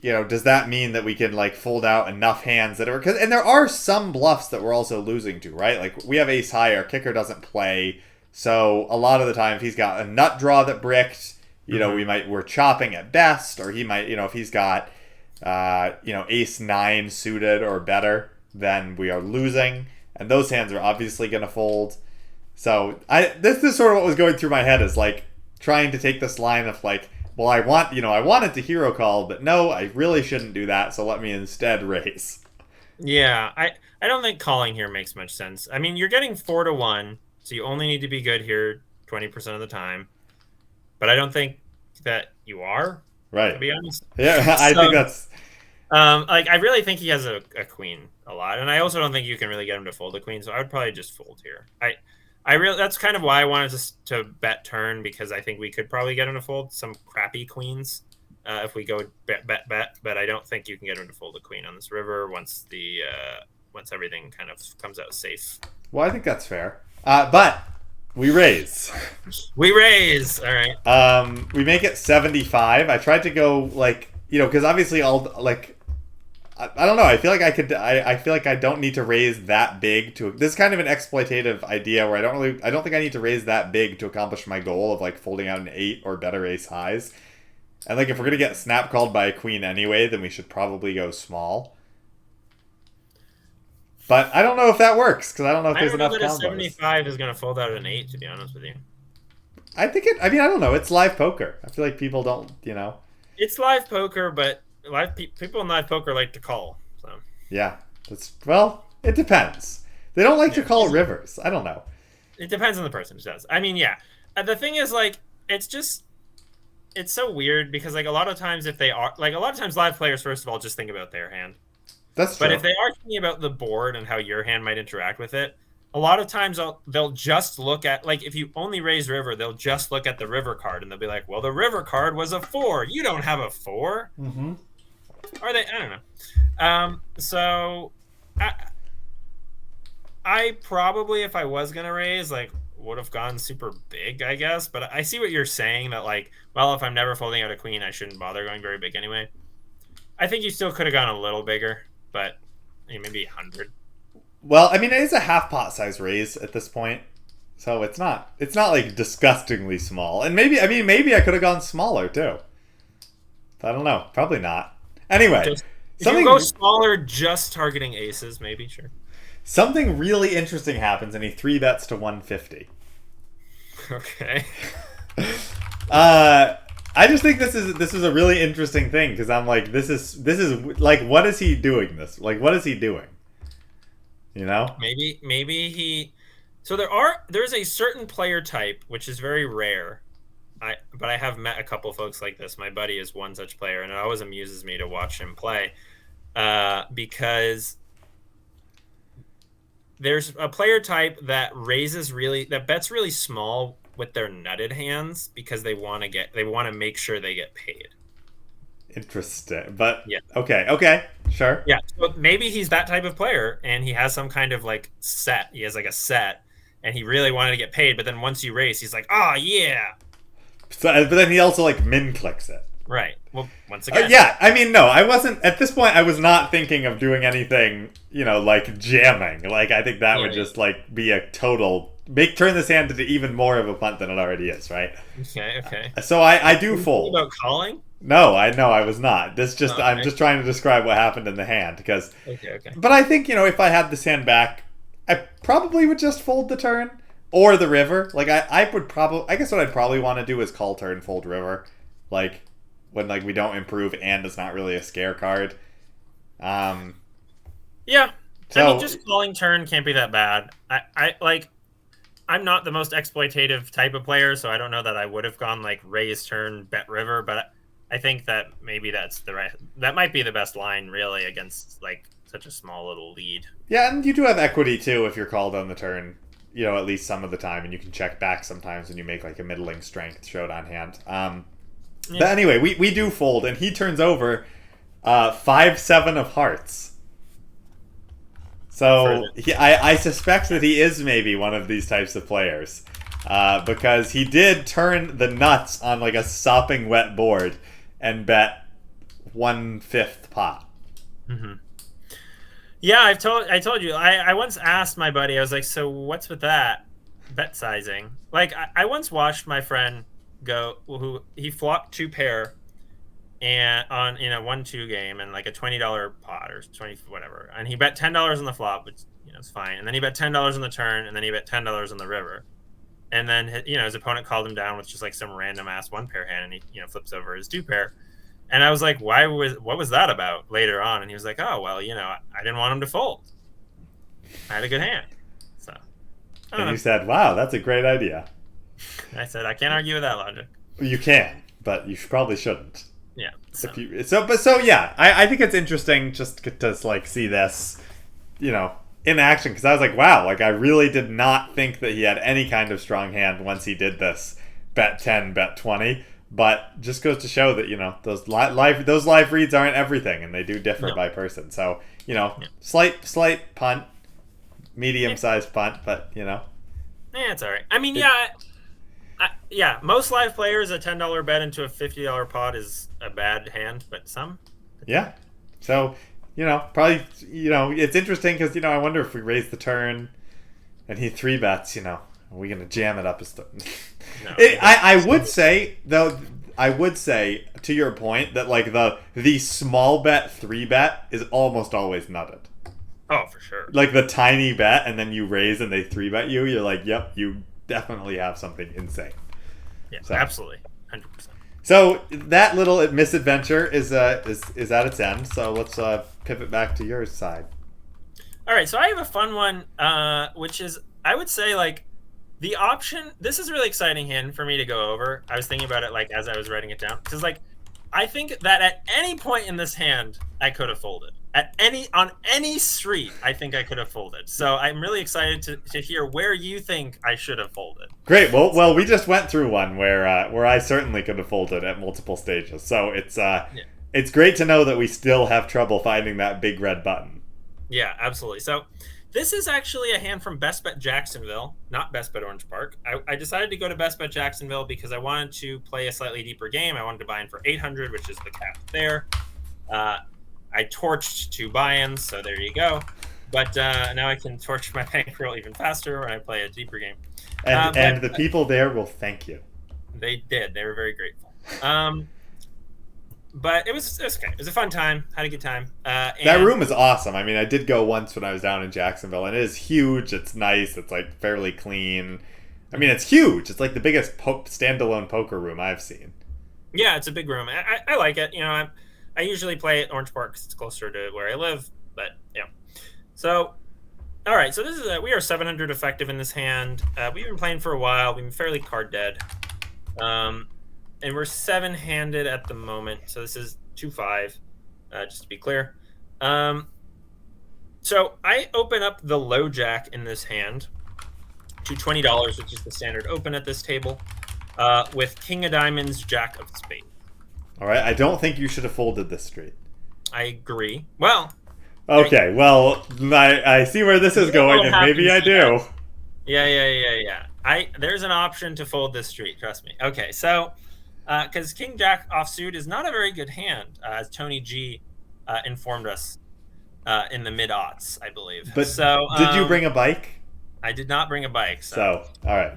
does that mean that we can like fold out enough hands that are and there are some bluffs that we're also losing to, right? Like we have ace high, our kicker doesn't play. So a lot of the time if he's got a nut draw that bricked, we're chopping at best, or he might, if he's got ace 9 suited or better, then we are losing. And those hands are obviously gonna fold. So this is sort of what was going through my head, is like trying to take this line of like, well, I wanted to hero call, but no, I really shouldn't do that, so let me instead raise. Yeah, I don't think calling here makes much sense. I mean, you're getting 4-1, so you only need to be good here 20% of the time. But I don't think that you are, Right. to be honest. Yeah, I think that's... like, I really think he has a queen a lot, and I also don't think you can really get him to fold a queen, so I would probably just fold here. That's kind of why I wanted to bet turn, because I think we could probably get him to fold some crappy queens if we go bet, but I don't think you can get him to fold a queen on this river once everything kind of comes out safe. Well, I think that's fair. But we raise. We raise. All right. We make it 75. I tried to go like, because obviously all like, I don't know. I feel like I could. I feel like I don't need to raise that big to. This is kind of an exploitative idea where I don't think I need to raise that big to accomplish my goal of like folding out an 8 or better ace highs. And like if we're gonna get snap called by a queen anyway, then we should probably go small. But I don't know if that works, because I don't know if there's enough combos. I don't know that a 75 is going to fold out an 8, to be honest with you. I think it. I mean, I don't know. It's live poker. I feel like people don't. It's live poker, but people in live poker like to call. So yeah, it depends. They don't like to call rivers. I don't know. It depends on the person who does. I mean, yeah. The thing is, like, it's so weird, because like a lot of times live players, first of all, just think about their hand. That's true. But if they are thinking about the board and how your hand might interact with it, a lot of times they'll just look at, like, if you only raise river, they'll just look at the river card and they'll be like, well, the river card was a 4. You don't have a 4. Mm-hmm. Are they? I don't know. So I probably, if I was gonna raise, like, would have gone super big, I guess. But I see what you're saying, that, like, well, if I'm never folding out a queen, I shouldn't bother going very big anyway. I think you still could have gone a little bigger, but maybe 100. Well, I mean, it is a half pot size raise at this point, so it's not like disgustingly small. And maybe I could have gone smaller too. I don't know. Probably not. Anyway, if you go smaller, just targeting aces, maybe, sure. Something really interesting happens, and he 3-bets to 150. Okay. I just think this is a really interesting thing, because I'm like, this is like, what is he doing this? Like, what is he doing? You know? Maybe he. So there's a certain player type which is very rare. But I have met a couple folks like this. My buddy is one such player, and it always amuses me to watch him play, because there's a player type that bets really small with their nutted hands because they want to make sure they get paid. Interesting, but yeah. Okay, sure. Yeah, so maybe he's that type of player, and he has some kind of like set. He has like a set, and he really wanted to get paid. But then once you raise, he's like, "Oh yeah." So, but then he also like min clicks it. Right. Well, once again. Yeah, I mean, no, I wasn't at this point. I was not thinking of doing anything, like jamming. Like, I think that would just like be a total turn this hand into even more of a punt than it already is, right? Okay. So I do fold. About calling? No, I was not. I'm just trying to describe what happened in the hand, because. Okay. But I think if I had this hand back, I probably would just fold the turn or the river. Like I would probably. I guess what I'd probably want to do is call turn, fold river, like when like we don't improve and it's not really a scare card. Yeah. So, I mean, just calling turn can't be that bad. I'm not the most exploitative type of player, so I don't know that I would have gone like raise turn, bet river, but I think that maybe that might be the best line really against like such a small little lead. Yeah, and you do have equity too if you're called on the turn, at least some of the time, and you can check back sometimes when you make like a middling strength showdown hand. But anyway, we do fold, and he turns over 5-7 of hearts. So I suspect that he is maybe one of these types of players, because he did turn the nuts on like a sopping wet board and bet 1/5 pot. Mm-hmm. Yeah, I told you. I once asked my buddy. I was like, "So what's with that bet sizing?" Like I once watched my friend go, who he flopped 2 pair, and on in a 1-2 game, and like a $20 pot or 20 whatever, and he bet $10 on the flop, which is fine, and then he bet $10 on the turn, and then he bet $10 on the river, and then his opponent called him down with just like some random ass 1-pair hand, and he flips over his 2-pair, and I was like, what was that about later on? And he was like, oh well, I didn't want him to fold. I had a good hand, so. And you said, wow, that's a great idea. I said, I can't argue with that logic. You can, but you probably shouldn't. Yeah. So Yeah, I think it's interesting just to like see this, in action, because I was like, wow, like I really did not think that he had any kind of strong hand once he did this bet 10, bet 20, but just goes to show that those live reads aren't everything, and they do differ by person. So slight punt, medium sized punt, but yeah, it's all right. I mean, most live players, a $10 bet into a $50 pot is a bad hand, but some. Yeah. So, probably, it's interesting because, I wonder if we raise the turn and he 3-bets, are we going to jam it up? No. I would say, though, to your point, that like the small bet 3-bet is almost always nutted. Oh, for sure. Like the tiny bet, and then you raise and they 3-bet you, you're like, yep, you definitely have something insane. Yeah, so, absolutely, 100%. So that little misadventure is at its end. So let's pivot back to your side. All right, so I have a fun one, which is, I would say, like, the option. This is a really exciting hand for me to go over. I was thinking about it like as I was writing it down, because like I think that at any point in this hand, I could have folded. On any street, I think I could have folded. So I'm really excited to hear where you think I should have folded. Great. Well, we just went through one where I certainly could have folded at multiple stages. So it's great to know that we still have trouble finding that big red button. Yeah, absolutely. So this is actually a hand from Best Bet Jacksonville, not Best Bet Orange Park. I decided to go to Best Bet Jacksonville because I wanted to play a slightly deeper game. I wanted to buy in for 800, which is the cap there. I torched 2 buy-ins, so there you go. But now I can torch my bankroll even faster when I play a deeper game. And the people there will thank you. They did. They were very grateful. But it was okay. It was a fun time. Had a good time. That room is awesome. I mean, I did go once when I was down in Jacksonville, and it is huge. It's nice. It's like fairly clean. I mean, it's huge. It's like the biggest standalone poker room I've seen. Yeah, it's a big room. I like it. You know, I usually play at Orange Park because it's closer to where I live. But yeah. So, all right. So this is we are 700 effective in this hand. We've been playing for a while. We've been fairly card dead. And we're 7-handed at the moment. So this is 2-5, just to be clear. So I open up the low jack in this hand to $20, which is the standard open at this table, with King of Diamonds, Jack of Spades. All right. I don't think you should have folded this street. I agree. Well. Okay. Well, I see where this is going, and maybe I do. Yeah. There's an option to fold this street. Trust me. Okay. So. Because King Jack offsuit is not a very good hand, as Tony G informed us in the mid-aughts, I believe. But so, did you bring a bike? I did not bring a bike. So all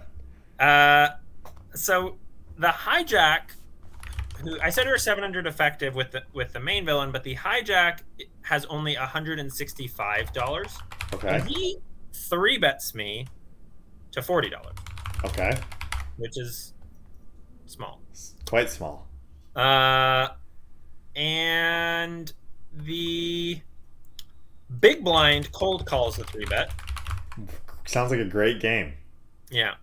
right. So the hijack, who I said we were 700 effective with the main villain, but the hijack has only $165. Okay. And he 3-bets me to $40. Okay. Which is small. Quite small. And the big blind cold calls the 3-bet. Sounds like a great game. Yeah.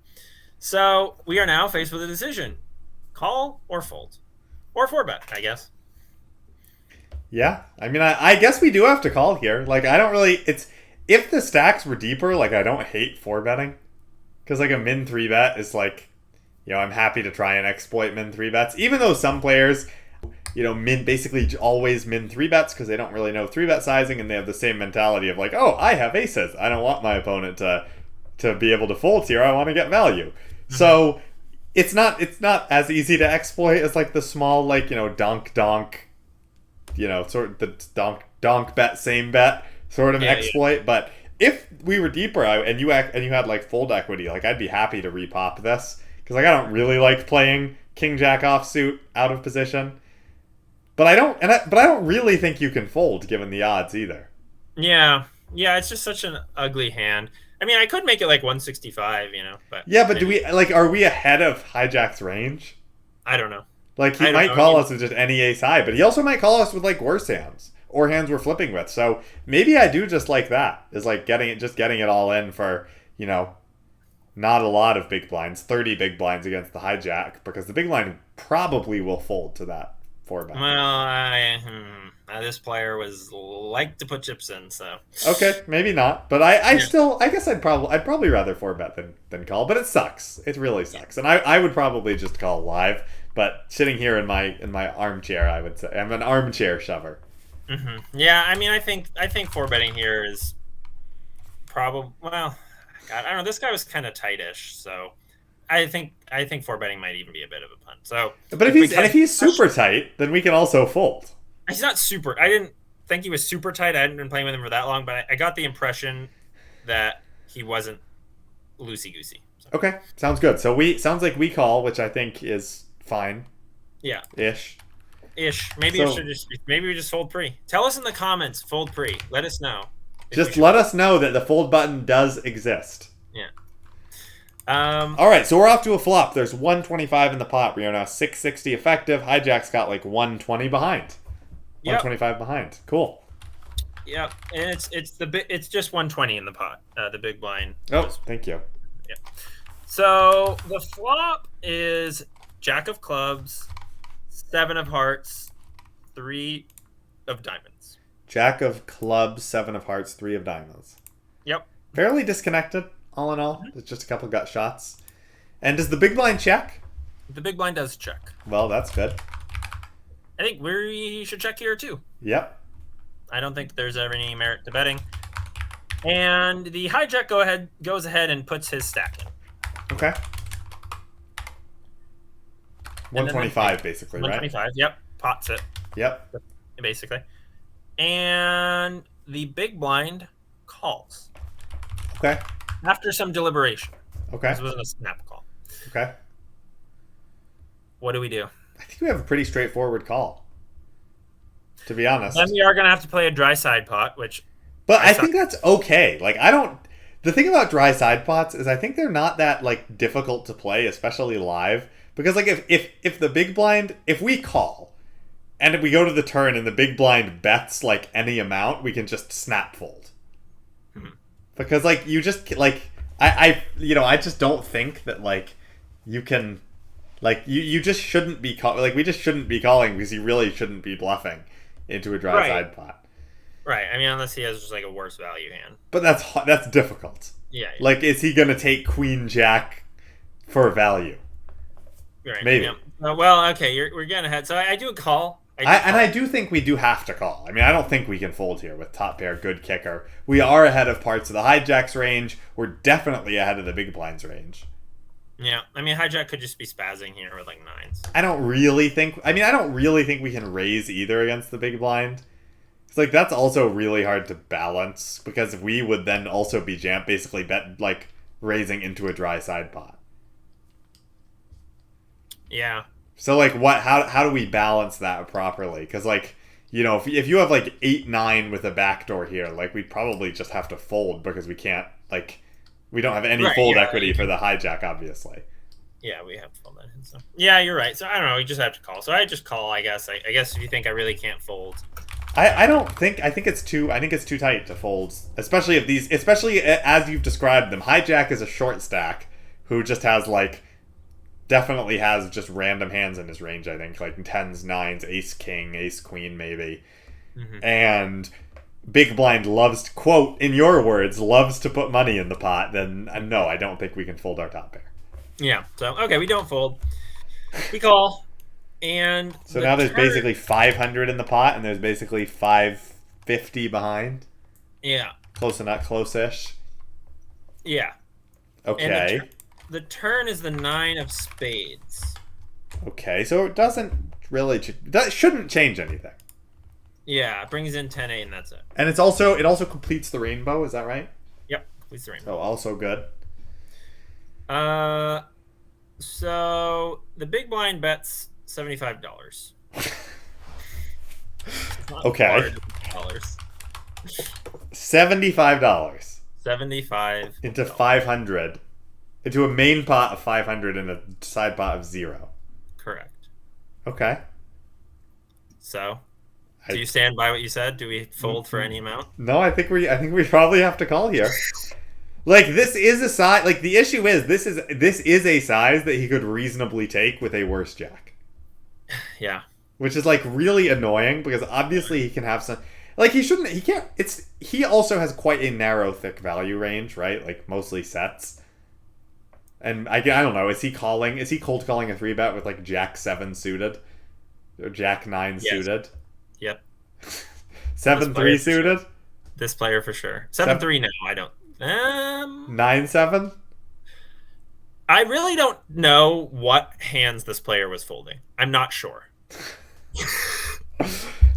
So we are now faced with a decision. Call or fold. Or 4-bet, I guess. Yeah. I mean, I guess we do have to call here. Like, I don't really... If the stacks were deeper, like, I don't hate 4-betting. Because, like, a min 3-bet is, like... You know, I'm happy to try and exploit min 3-bets, even though some players, you know, basically always min 3-bets because they don't really know 3-bet sizing, and they have the same mentality of like, oh, I have aces. I don't want my opponent to be able to fold here. I want to get value. Mm-hmm. So it's not as easy to exploit as like the small, like, you know, donk, you know, sort of the donk bet, same bet sort of exploit. Yeah. But if we were deeper and you had like fold equity, like I'd be happy to repop this. Because like I don't really like playing King Jack offsuit out of position, but I don't really think you can fold given the odds either. Yeah, it's just such an ugly hand. I mean, I could make it like 165, you know, but yeah, but are we ahead of hijack's range? I don't know. Like he might call us with just any ace high, but he also might call us with like worse hands or hands we're flipping with. So maybe I do just like that. Is like getting it all in for, you know. Not a lot of big blinds, 30 big blinds against the hijack, because the big blind probably will fold to that 4-bet. Well, this player was like to put chips in, so okay, maybe not, but I guess I'd probably rather 4-bet than call, but it sucks. It really sucks, and I would probably just call live. But sitting here in my armchair, I would say I'm an armchair shover. Mm-hmm. Yeah, I mean, I think 4-betting here is probably God, I don't know. This guy was kind of tightish, so I think 4-betting might even be a bit of a punt. So, but if he's super tight, then we can also fold. He's not super. I didn't think he was super tight. I hadn't been playing with him for that long, but I got the impression that he wasn't loosey goosey. So. Okay, sounds good. So sounds like we call, which I think is fine. Yeah. Ish. Maybe we just fold pre. Tell us in the comments. Fold pre. Let us know. Just let us know that the fold button does exist. Yeah. All right, so we're off to a flop. There's 125 in the pot. We are now 660 effective. Hijack's got like 120 behind. 125 behind. Cool. Yeah, and it's just 120 in the pot. The big blind. Oh, thank you. Yeah. So the flop is Jack of Clubs, 7 of hearts, 3 of diamonds. Jack of clubs, 7 of hearts, 3 of diamonds. Yep. Fairly disconnected, all in all. It's just a couple gut shots. And does the big blind check? The big blind does check. Well, that's good. I think we should check here too. Yep. I don't think there's ever any merit to betting. And the hijack goes ahead and puts his stack in. Okay. 125, basically, 125, right? yep. Pots it. Yep. Basically. And the big blind calls. Okay. After some deliberation. Okay. This wasn't a snap call. Okay. What do we do? I think we have a pretty straightforward call, to be honest. Then we are going to have to play a dry side pot, which... But I think that's okay. Like, I don't... The thing about dry side pots is I think they're not that, like, difficult to play, especially live. Because, like, if the big blind... If we call, and if we go to the turn and the big blind bets, like, any amount, we can just snap fold. Mm-hmm. Because, like, you just... Like, I just don't think that, like, you can... Like, you just shouldn't be... Like, we just shouldn't be calling because you really shouldn't be bluffing into a dry side pot. Right. I mean, unless he has just, like, a worse value hand. But that's difficult. Yeah. Like, is he going to take Queen Jack for value? Right. Maybe. Yeah. Well, okay, we're getting ahead. So I do a call. I do think we do have to call. I mean, I don't think we can fold here with top pair, good kicker. We are ahead of parts of the hijack's range. We're definitely ahead of the big blind's range. Yeah, I mean, hijack could just be spazzing here with, like, 9s. I don't really think we can raise either against the big blind. It's like, that's also really hard to balance, because we would then also be basically raising into a dry side pot. Yeah. So, like, how do we balance that properly? Because, like, you know, if you have, like, 8-9 with a backdoor here, like, we'd probably just have to fold because we can't, like, we don't have any fold equity for the hijack, obviously. Yeah, we have to fold that in. So. Yeah, you're right. So, I don't know. We just have to call. So, I just call, I guess. I guess if you think I really can't fold. I think it's too tight to fold, especially as you've described them. Hijack is a short stack who just has, like, definitely has just random hands in his range, I think, like 10s, 9s, ace king, ace queen maybe. Mm-hmm. And big blind loves, quote, in your words, loves to put money in the pot. Then no, I don't think we can fold our top pair. Yeah, so okay, we don't fold. We call. And so now there's basically 500 in the pot, and there's basically 550 behind. Yeah. Close enough, close-ish. Yeah. Okay. The turn is the 9 of spades. Okay, so it doesn't really... That shouldn't change anything. Yeah, it brings in 10-8, and that's it. And it also completes the rainbow, is that right? Yep, completes the rainbow. So also good. So the big blind bets $75. Okay. $75. 75 into 500. Into a main pot of 500 and a side pot of 0. Correct. Okay. So, do you stand by what you said? Do we fold for any amount? No, I think we probably have to call here. Like, this is a size. Like, the issue is this is a size that he could reasonably take with a worse jack. Yeah. Which is, like, really annoying because obviously he can have some. Like, he also has quite a narrow, thick value range, right? Like, mostly sets. And I don't know, is he cold calling a 3-bet with, like, Jack 7 suited? Or Jack 9 suited? Yep. 7-3 suited? This player for sure. 7-3 now, I don't. 9-7? I really don't know what hands this player was folding. I'm not sure.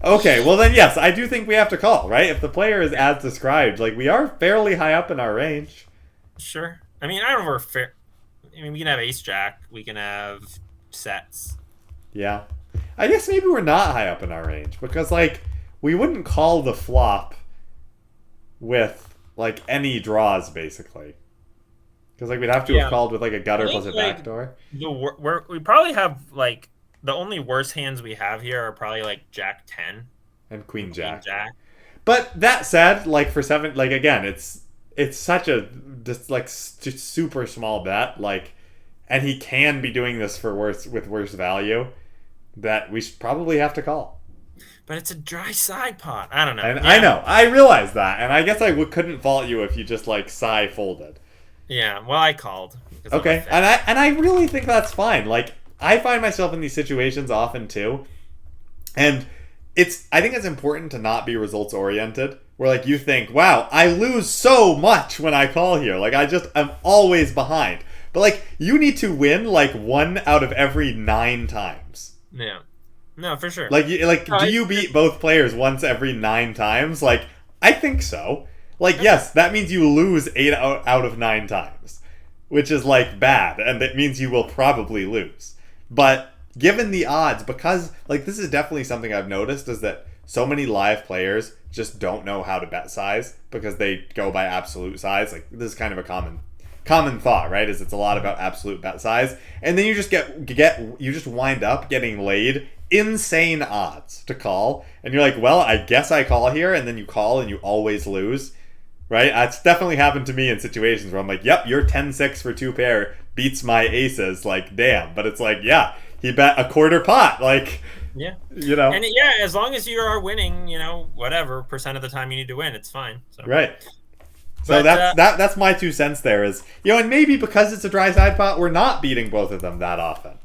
Okay, well then yes, I do think we have to call, right? If the player is as described, like, we are fairly high up in our range. Sure. I mean, I don't know if we're fair. I mean, we can have ace jack. We can have sets. Yeah. I guess maybe we're not high up in our range because, like, we wouldn't call the flop with, like, any draws, basically. Because, like, we'd have to have called with, like, a gutter plus a backdoor. We probably have, like, the only worst hands we have here are probably, like, Jack 10. And Queen Jack. But that said, like, for 7, like, again, it's such a, just, like, super small bet, like, and he can be doing this with worse value. that we should probably have to call. But it's a dry side pot. I don't know. And Yeah. I know, I realize that, and I guess I couldn't fault you if you just like folded. Yeah. Well, I called. Okay, and I really think that's fine. Like I find myself in these situations often too, and I think it's important to not be results oriented. Where like you think, wow, I lose so much when I call here. Like I'm always behind. But like you need to win like 1 out of every 9 times. Yeah. No, for sure. Do you beat both players once every 9 times? Like, I think so. Like, yes, that means you lose 8 out of 9 times, which is like bad, and it means you will probably lose. But given the odds, because like this is definitely something I've noticed is that so many live players just don't know how to bet size because they go by absolute size. Like this is kind of a common thought, right? Is it's a lot about absolute bet size, and then you just you just wind up getting laid insane odds to call, and you're like, well, I guess I call here, and then you call and you always lose, right? That's definitely happened to me in situations where I'm like, yep, your 10-6 for 2 pair beats my aces, like damn. But it's like, yeah, he bet a quarter pot, like, yeah, and yeah, as long as you are winning, whatever percent of the time you need to win, it's fine. So. Right. So that's my 2 cents there is, and maybe because it's a dry side pot, we're not beating both of them that often.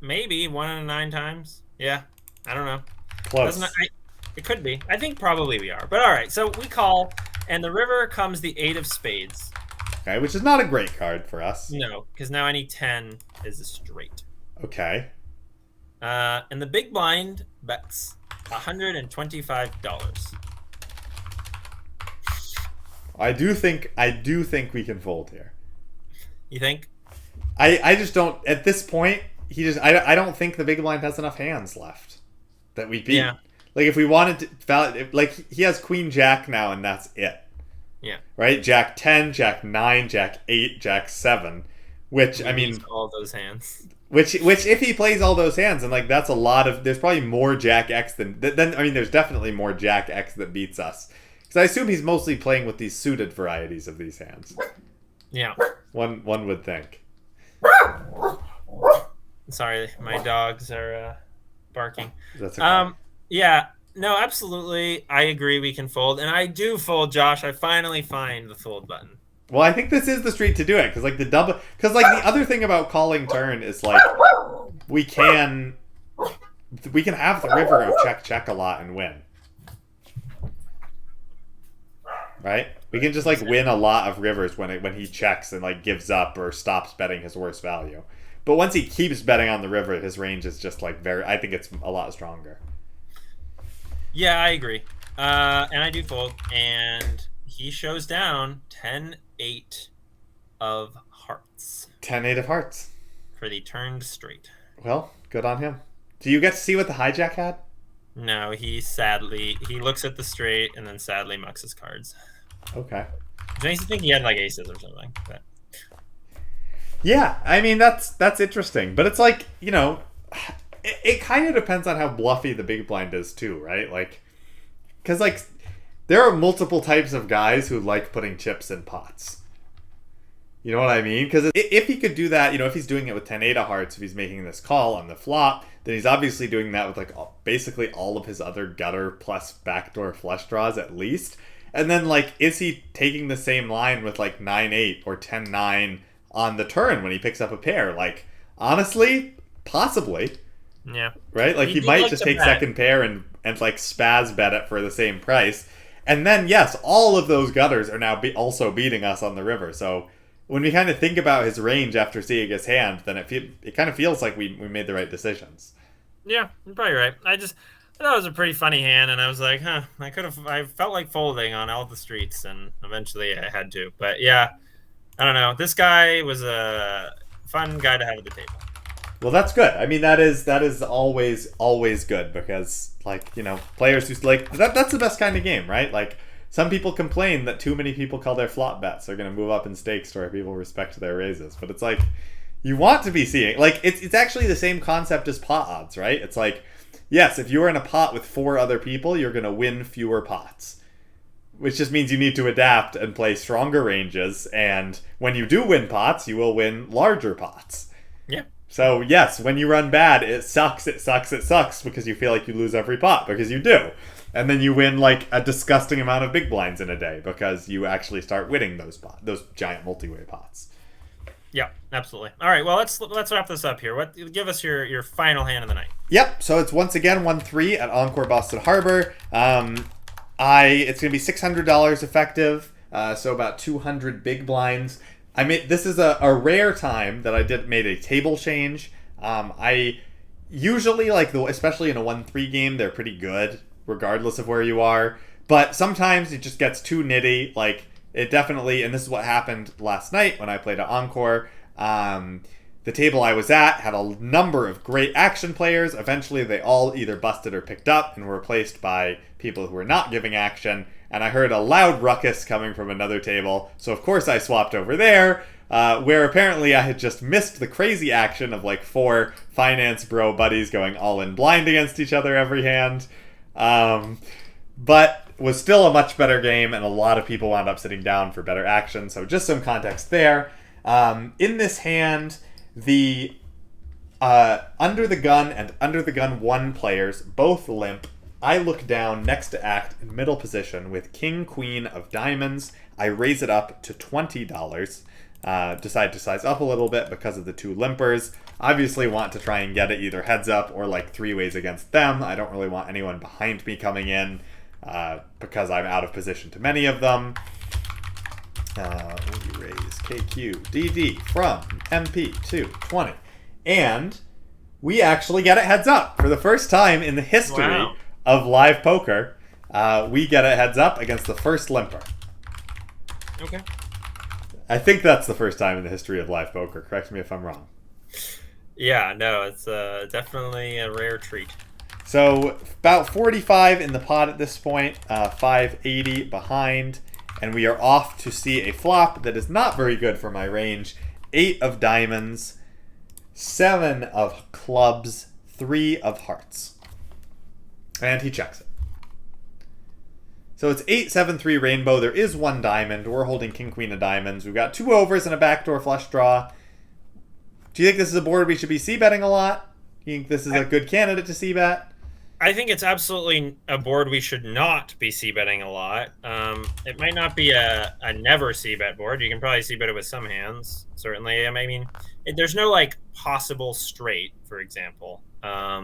Maybe 1 out of 9 times. Yeah, I don't know. Close. It could be. I think probably we are. But all right, so we call, and the river comes the 8 of spades. Okay, which is not a great card for us. No, because now any 10 is a straight. Okay. And the big blind bets $125. I do think we can fold here. You think? I just don't at this point. I don't think the big blind has enough hands left that we beat. Yeah. Like if we wanted to, like he has Queen Jack now, and that's it. Yeah. Right. Jack 10, Jack 9, Jack 8, Jack 7. Which I mean, all those hands. Which if he plays all those hands, and like that's a lot of. There's probably more Jack X than I mean. There's definitely more Jack X that beats us. Because I assume he's mostly playing with these suited varieties of these hands. Yeah. One would think. Sorry, my dogs are barking. That's okay. Yeah. No, absolutely. I agree we can fold. And I do fold, Josh. I finally find the fold button. Well, I think this is the street to do it. Because like the other thing about calling turn is like we can have the river go check a lot and win. Right? We can just like win a lot of rivers when he checks and like gives up or stops betting his worst value. But once he keeps betting on the river, his range is just like I think it's a lot stronger. Yeah, I agree. And I do fold. And he shows down 10-8 of hearts. 10-8 of hearts. For the turned straight. Well, good on him. Do you get to see what the hijack had? No, he looks at the straight and then sadly mucks his cards. Okay. Which makes you think he had like aces or something. But. Yeah, I mean that's interesting, but it's like it kind of depends on how bluffy the big blind is too, right? Like, because like there are multiple types of guys who like putting chips in pots. You know what I mean? Because if he could do that, if he's doing it with 10-8 of hearts, if he's making this call on the flop, then he's obviously doing that with like basically all of his other gutter plus backdoor flush draws at least. And then like, is he taking the same line with like 9-8 or 10-9 on the turn when he picks up a pair? Like, honestly, possibly. Yeah. Right? Like he might just take second pair and like spaz bet it for the same price. And then yes, all of those gutters are now also beating us on the river. So when we kind of think about his range after seeing his hand, then it kind of feels like we made the right decisions. Yeah, you're probably right. I thought it was a pretty funny hand, and I was like, I felt like folding on all the streets, and eventually I had to. But yeah, I don't know. This guy was a fun guy to have at the table. Well, that's good. I mean, that is always good because players who like that's the best kind of game, right? Like some people complain that too many people call their flop bets. They're going to move up in stakes to where people respect their raises. But it's like, you want to be seeing... Like, it's actually the same concept as pot odds, right? It's like, yes, if you're in a pot with 4 other people, you're going to win fewer pots. Which just means you need to adapt and play stronger ranges. And when you do win pots, you will win larger pots. Yeah. So yes, when you run bad, it sucks, it sucks, it sucks because you feel like you lose every pot because you do. And then you win like a disgusting amount of big blinds in a day because you actually start winning those giant multi-way pots. Yeah, absolutely. All right, well let's wrap this up here. What give us your final hand of the night? Yep. So it's once again 1-3 at Encore Boston Harbor. It's gonna be $600 effective. So about 200 big blinds. This is a rare time that I made a table change. I usually especially in a 1-3 game, they're pretty good regardless of where you are. But sometimes it just gets too nitty. Like it definitely, and this is what happened last night when I played at Encore. The table I was at had a number of great action players. Eventually, they all either busted or picked up and were replaced by people who were not giving action. And I heard a loud ruckus coming from another table. So, of course, I swapped over there, where apparently I had just missed the crazy action of like 4 finance bro buddies going all in blind against each other every hand. But was still a much better game, and a lot of people wound up sitting down for better action. So, just some context there. In this hand, the under the gun and under the gun 1 players both limp. I look down next to act in middle position with king queen of diamonds. I raise it up to $20. Decide to size up a little bit because of the 2 limpers. Obviously want to try and get it either heads up or like 3 ways against them. I don't really want anyone behind me coming in because I'm out of position to many of them. We raise KQDD from MP to 20. And we actually get it heads up. For the first time in the history of live poker, we get it heads up against the first limper. Okay. I think that's the first time in the history of live poker. Correct me if I'm wrong. Yeah, no, it's definitely a rare treat. So about 45 in the pot at this point, 580 behind. And we are off to see a flop that is not very good for my range. 8 of diamonds, 7 of clubs, 3 of hearts. And he checks it. So it's 8-7-3 rainbow. There is 1 diamond. We're holding king queen of diamonds. We've got 2 overs and a backdoor flush draw. Do you think this is a board we should be c-betting a lot? Do you think this is a good candidate to c-bet? I think it's absolutely a board we should not be c-betting a lot. It might not be a never c-bet board. You can probably c-bet it with some hands, certainly. I mean, there's no like possible straight, for example.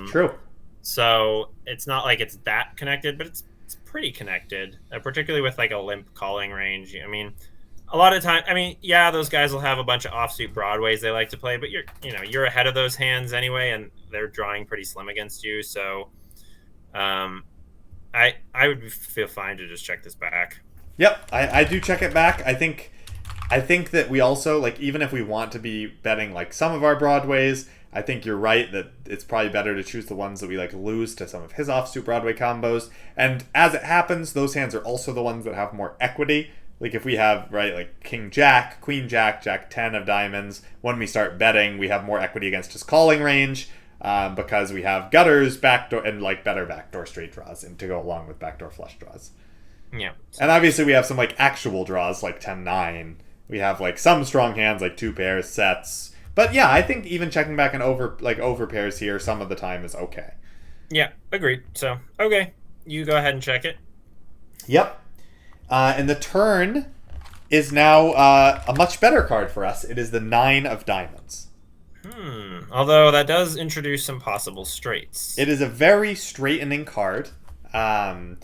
True. So it's not like it's that connected, but it's pretty connected, particularly with like a limp calling range. I mean, a lot of time. I mean, yeah, those guys will have a bunch of offsuit broadways they like to play, but you're ahead of those hands anyway, and they're drawing pretty slim against you. So. I would feel fine to just check this back. Yep, I do check it back. I think that we also, like, even if we want to be betting like some of our broadways, I think you're right that it's probably better to choose the ones that we like lose to some of his offsuit Broadway combos. And as it happens, those hands are also the ones that have more equity. Like if we have, right, like King Jack, Queen Jack, Jack 10 of diamonds, when we start betting, we have more equity against his calling range. Because we have gutters, backdoor, and like better backdoor straight draws, and to go along with backdoor flush draws. Yeah. And obviously we have some like actual draws like 10-9. We have like some strong hands like 2 pairs, sets. But yeah, I think even checking back an over pairs here some of the time is okay. Yeah, agreed. So okay, you go ahead and check it. Yep. And the turn is now a much better card for us. It is the 9 of diamonds. Although that does introduce some possible straights. It is a very straightening card. But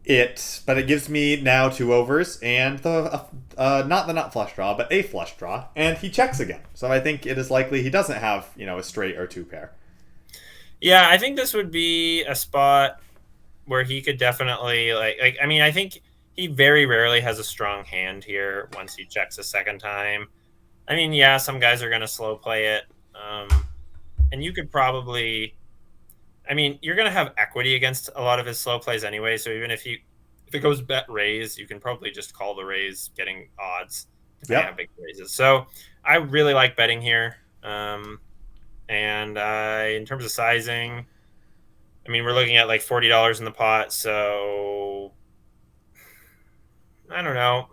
it gives me now 2 overs and not the nut flush draw, but a flush draw, and he checks again. So I think it is likely he doesn't have a straight or 2 pair. Yeah, I think this would be a spot where he could definitely like. I mean, I think he very rarely has a strong hand here once he checks a second time. I mean, yeah, some guys are going to slow play it. And you could probably... I mean, you're going to have equity against a lot of his slow plays anyway, so even if it goes bet raise, you can probably just call the raise, getting odds if they have big raises. So I really like betting here. And in terms of sizing, I mean, we're looking at like $40 in the pot, so... I don't know.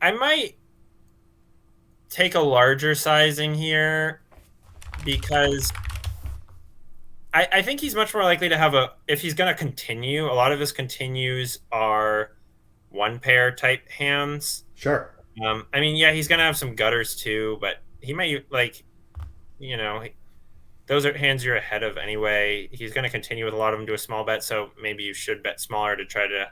I might... take a larger sizing here because I think he's much more likely to have if he's going to continue, a lot of his continues are one pair type hands. Sure. I mean, yeah, he's going to have some gutters too, but he might like, you know, those are hands you're ahead of anyway. He's going to continue with a lot of them to a small bet, so maybe you should bet smaller to try to.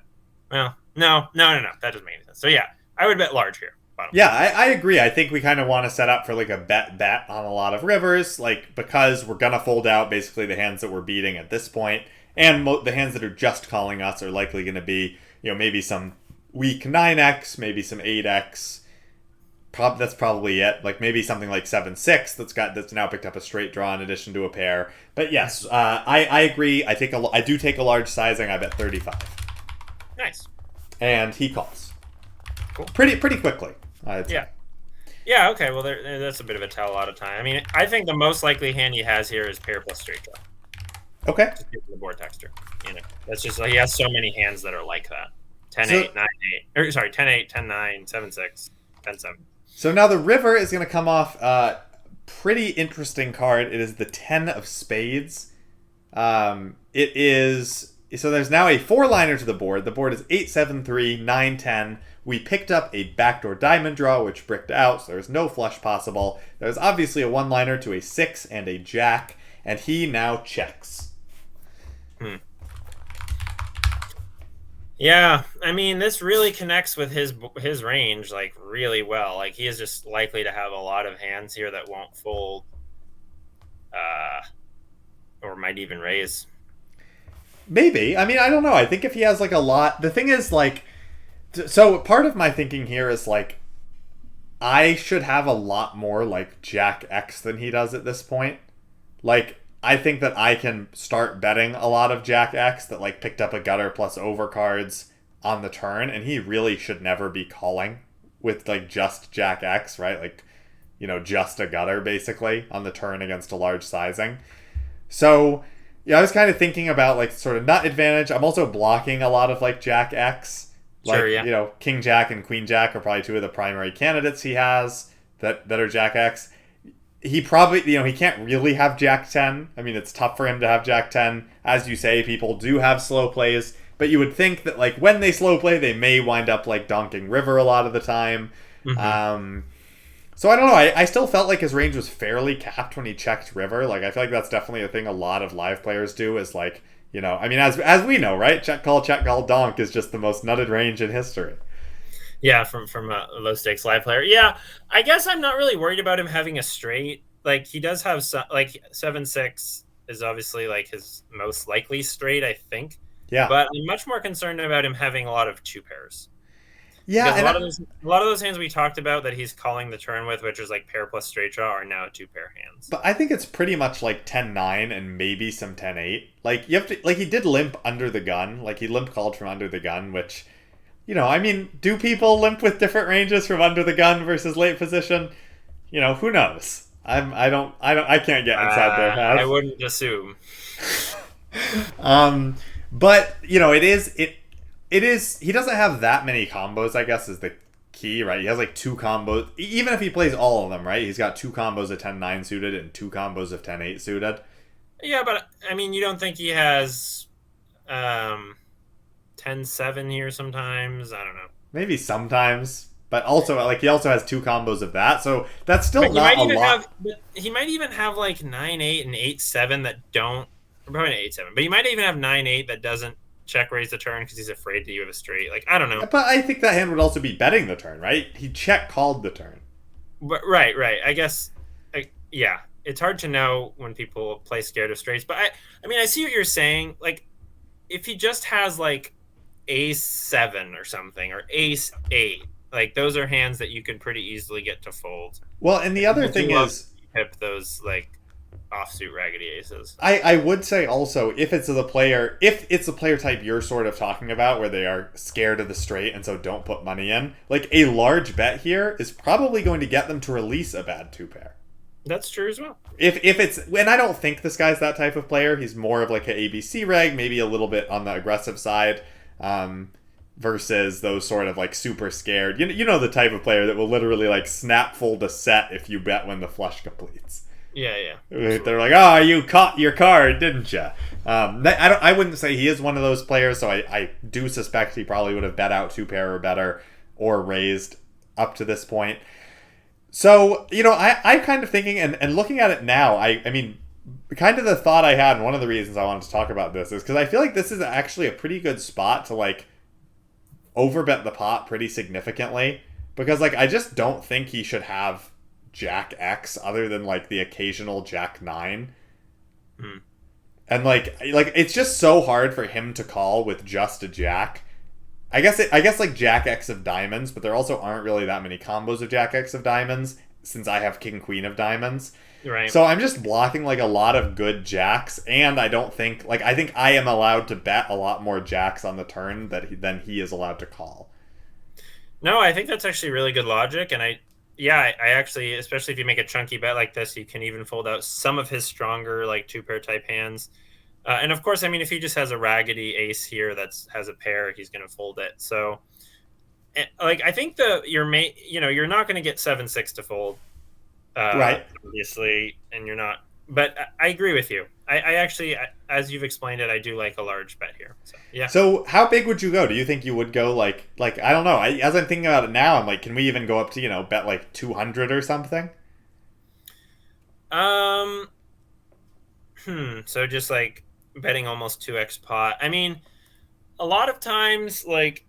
Well, no. That doesn't make any sense. So yeah, I would bet large here. Yeah, I agree. I think we kind of want to set up for like a bet on a lot of rivers, like because we're gonna fold out basically the hands that we're beating at this point, and the hands that are just calling us are likely going to be, maybe some weak 9x, maybe some 8x. That's probably it. Like maybe something like 7-6 that's now picked up a straight draw in addition to a pair. But yes, I agree. I do take a large sizing. I bet 35. Nice. And he calls. Cool. Pretty quickly. Yeah. Yeah, okay. Well, that's a bit of a tell a lot of time. I mean, I think the most likely hand he has here is pair plus straight draw. Okay. Just given the board texture. That's just he has so many hands that are like that. 10-8, 9-8. Or sorry, 10-8, 10-9, 7-6, 10-7. So now the river is going to come off a pretty interesting card. It is the 10 of spades. It is... So there's now a 4-liner to the board. The board is 8-7-3, 9-10. We picked up a backdoor diamond draw, which bricked out, so there's no flush possible. There's obviously a 1-liner to a 6 and a jack, and he now checks. Yeah, I mean, this really connects with his range, like, really well. Like, he is just likely to have a lot of hands here that won't fold, or might even raise. Maybe. I mean, I don't know. I think if he has, like, a lot... The thing is, like... So part of my thinking here is, like, I should have a lot more, like, Jack X than he does at this point. Like, I think that I can start betting a lot of Jack X that, like, picked up a gutter plus overcards on the turn, and he really should never be calling with, like, just Jack X, right? Like, just a gutter, basically, on the turn against a large sizing. So, yeah, I was kind of thinking about, like, sort of nut advantage. I'm also blocking a lot of, like, Jack X. Like, sure, yeah. King Jack and Queen Jack are probably two of the primary candidates he has that are Jack X. He probably, he can't really have Jack 10. I mean, it's tough for him to have Jack 10. As you say, people do have slow plays, but you would think that, like, when they slow play, they may wind up, like, donking river a lot of the time. Mm-hmm. So I don't know. I still felt like his range was fairly capped when he checked river. Like, I feel like that's definitely a thing a lot of live players do is, like, I mean, as we know, right? Check, call, donk is just the most nutted range in history. Yeah, from a low stakes live player. Yeah, I guess I'm not really worried about him having a straight. Like, he does have some, like 7-6 is obviously like his most likely straight, I think. Yeah. But I'm much more concerned about him having a lot of two pairs. Yeah, because a lot of those hands we talked about that he's calling the turn with, which is like pair plus straight draw, are now two pair hands. But I think it's pretty much like 10-9 and maybe some 10-8. Like, you have to, like, he did limp under the gun. Like, he limp called from under the gun, which, I mean, do people limp with different ranges from under the gun versus late position? Who knows? I can't get inside their head. I wouldn't assume. But it is, he doesn't have that many combos, I guess, is the key, right? He has like two combos. Even if he plays all of them, right? He's got two combos of 10-9 suited and two combos of 10-8 suited. Yeah, but I mean, you don't think he has 10-7 here sometimes? I don't know. Maybe sometimes. But also, like, he also has two combos of that, so that's still not a lot. He might even have like 9-8 and 8-7 that don't. Probably not 8-7, but he might even have 9-8 that doesn't check raise the turn because he's afraid that you have a straight. Like, I don't know. But I think that hand would also be betting the turn, right? He check called the turn. But right. I guess, yeah. It's hard to know when people play scared of straights. But I mean, I see what you're saying. Like, if he just has like ace-7 or something, or ace-8, like, those are hands that you can pretty easily get to fold. Well, and the other thing is, hip those like offsuit raggedy aces. I would say also, if it's the player type you're sort of talking about, where they are scared of the straight and so don't put money in, like, a large bet here is probably going to get them to release a bad two pair. That's true as well. If it's, and I don't think this guy's that type of player. He's more of like an ABC reg, maybe a little bit on the aggressive side, versus those sort of like super scared. The type of player that will literally like snap fold a set if you bet when the flush completes. Yeah, They're absolutely. like, oh, you caught your card, didn't you? I wouldn't say he is one of those players, so I do suspect he probably would have bet out two pair or better or raised up to this point. So, I'm kind of thinking, and looking at it now, I mean, kind of the thought I had, and one of the reasons I wanted to talk about this is because I feel like this is actually a pretty good spot to, like, overbet the pot pretty significantly. Because, like, I just don't think he should have Jack X other than, like, the occasional Jack 9. Hmm. And, like it's just so hard for him to call with just a Jack. I guess like Jack X of diamonds, but there also aren't really that many combos of Jack X of diamonds since I have King Queen of diamonds. Right. So I'm just blocking like a lot of good jacks, and I don't think like I think I am allowed to bet a lot more jacks on the turn than he is allowed to call. No, I think that's actually really good logic, and I actually, especially if you make a chunky bet like this, you can even fold out some of his stronger like two pair type hands. And of course, I mean, if he just has a raggedy ace here that has a pair, he's going to fold it. So, like, I think you're not going to get 7-6 to fold, Right. obviously, and you're not. But I agree with you. I actually, as you've explained it, I do like a large bet here. So yeah. So how big would you go? Do you think you would go like I don't know. As I'm thinking about it now, I'm like, can we even go up to bet like 200 or something? Um. So just like betting almost 2x pot. I mean, a lot of times, like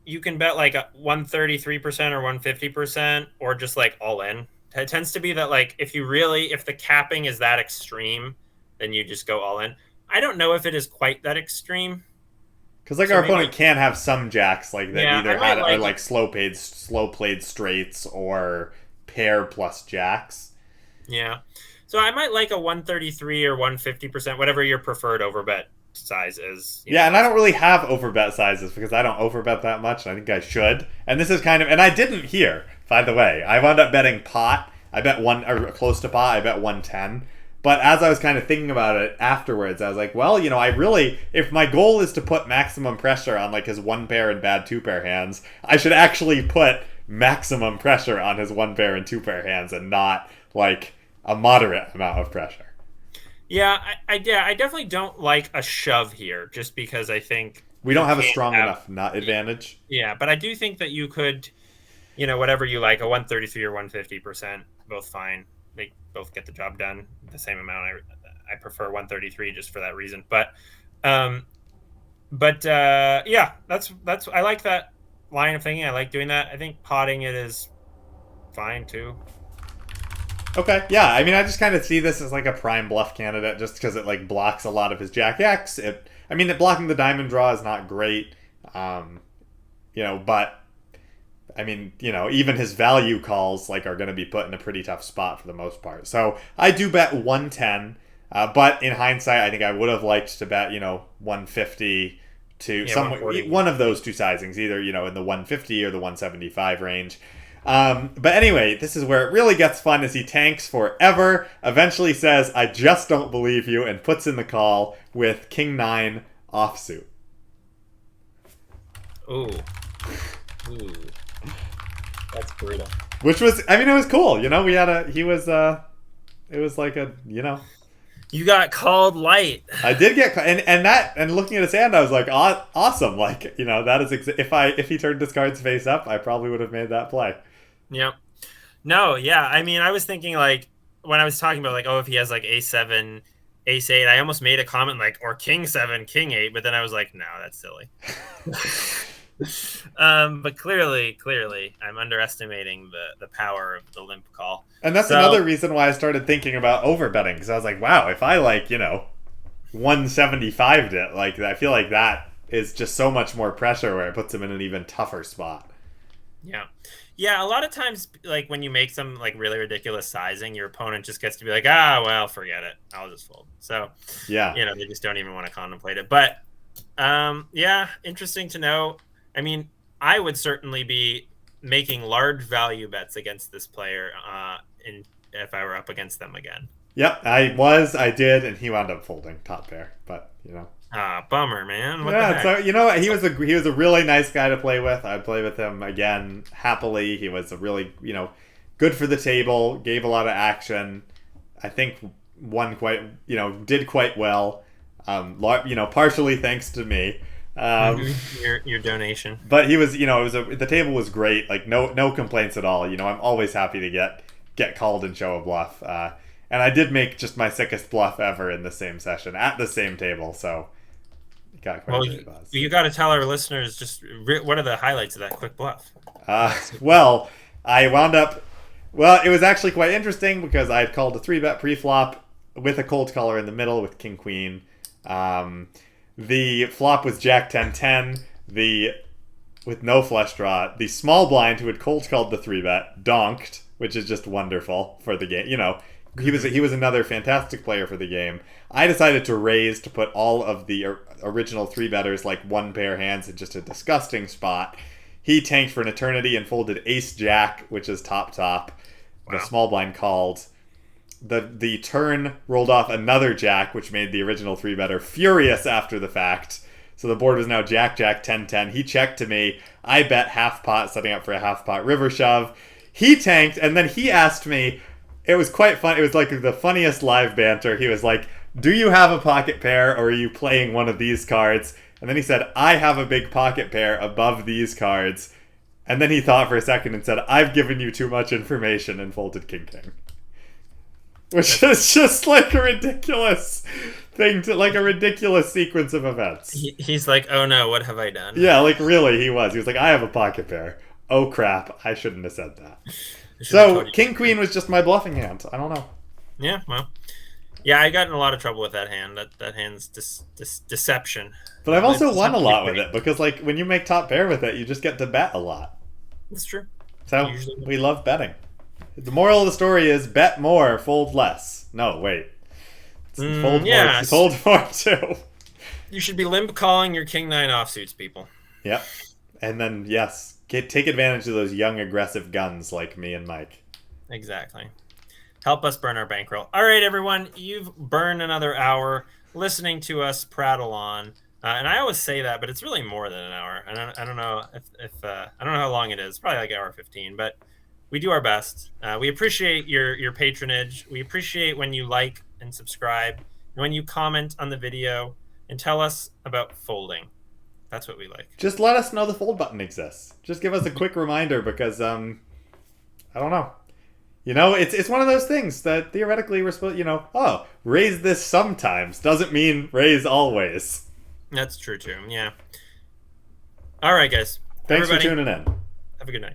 you can bet like a 133% or 150%, or just like all in. It tends to be that like if the capping is that extreme, then you just go all in. I don't know if it is quite that extreme. Because like So our maybe opponent can have some jacks like that yeah, I either might had are like like slow played straights or pair plus jacks. yeah. So I might like a 133 or 150%, whatever your preferred overbet size is. Yeah, and I don't really have overbet sizes because I don't overbet that much, and I think I should. And this is kind of, and I didn't here, by the way. I wound up betting pot. I bet one or close to pot. I bet 110. But as I was kind of thinking about it afterwards, I was like, well, I really, if my goal is to put maximum pressure on like his one pair and bad two pair hands, I should actually put maximum pressure on his one pair and two pair hands and not like a moderate amount of pressure. Yeah, I definitely don't like a shove here, just because I think We you don't have a can't strong have. enough nut advantage. Yeah, but I do think that you could, whatever you like, a 133 or 150%, both fine. They both get the job done the same amount. I prefer 133 just for that reason. Um, yeah, that's I like that line of thinking. I like doing that. I think potting it is fine too. Okay, yeah. I mean, I just kind of see this as like a prime bluff candidate, just because it like blocks a lot of his Jack X. It blocking the diamond draw is not great, um, but I mean, even his value calls like are going to be put in a pretty tough spot for the most part. So I do bet 110, but in hindsight, I think I would have liked to bet 150 to Yeah, some 140. one of those two sizings, either in the 150 or the 175 range. But anyway, this is where it really gets fun as he tanks forever, eventually says, I just don't believe you, and puts in the call with King 9 offsuit. Ooh, ooh, that's brutal. Which was, I mean, it was cool. It was like You got called light. I did get, and looking at his hand, I was like, awesome. Like, that is, if he turned his cards face up, I probably would have made that play. Yep. No, yeah. I mean, I was thinking like when I was talking about like, oh, if he has like A7, Ace 8, I almost made a comment like, or King 7, King 8, but then I was like, no, that's silly. But clearly, I'm underestimating the power of the limp call. And that's another reason why I started thinking about overbetting, because I was like, wow, if I 175'd it, like I feel like that is just so much more pressure where it puts him in an even tougher spot. Yeah. Yeah, a lot of times, like when you make some like really ridiculous sizing, your opponent just gets to be like, well, forget it. I'll just fold. So, yeah, they just don't even want to contemplate it. But, yeah, interesting to know. I mean, I would certainly be making large value bets against this player, if I were up against them again. Yep, I did, and he wound up folding top pair. But bummer, man. What the yeah, heck? so he was a really nice guy to play with. I'd play with him again happily. He was a really good for the table, gave a lot of action. I think won quite, did quite well. Partially thanks to me. Your donation. But he was, the table was great. Like no complaints at all. I'm always happy to get called and show a bluff. And I did make just my sickest bluff ever in the same session at the same table. So it got quite a bit of buzz. You got to tell our listeners just what are the highlights of that quick bluff. Well, I wound up. Well, it was actually quite interesting because I had called a 3-bet pre-flop with a cold caller in the middle with king queen. The flop was Jack 10-10. With no flush draw, the small blind who had cold called the 3-bet donked, which is just wonderful for the game. He was another fantastic player for the game. I decided to raise to put all of the original 3-betters like one pair hands in just a disgusting spot. He tanked for an eternity and folded ace jack, which is top. Wow. The small blind called. The turn rolled off another jack, which made the original 3-better furious after the fact. So the board was now Jack 10-10. He checked to me. I bet half pot, setting up for a half pot river shove. He tanked, and then he asked me. It was quite fun. It was like the funniest live banter. He was like, "Do you have a pocket pair, or are you playing one of these cards?" And then he said, "I have a big pocket pair above these cards." And then he thought for a second and said, "I've given you too much information," and folded king. Which is just like a ridiculous thing like a ridiculous sequence of events. He's like, "Oh no, what have I done?" Yeah, like really, he was. He was like, "I have a pocket pair. Oh crap, I shouldn't have said that." So king queen was just my bluffing hand. I don't know. Yeah, well, yeah, I got in a lot of trouble with that hand. That hand's deception. But I've also won a lot with it because, like, when you make top pair with it, you just get to bet a lot. That's true. So we love betting. The moral of the story is bet more, fold less. No, wait. Fold more too. You should be limp calling your king 9 offsuits, people. Yep. And then, yes, take advantage of those young, aggressive guns like me and Mike. Exactly. Help us burn our bankroll. All right, everyone. You've burned another hour listening to us prattle on. And I always say that, but it's really more than an hour. I don't know if I don't know how long it is. Probably like hour 15, but we do our best. We appreciate your patronage. We appreciate when you like and subscribe, and when you comment on the video and tell us about folding. That's what we like. Just let us know the fold button exists. Just give us a quick reminder because I don't know. It's one of those things that theoretically we're supposed, raise this sometimes doesn't mean raise always. That's true too. Yeah. All right, guys. Thanks for tuning in. Have a good night.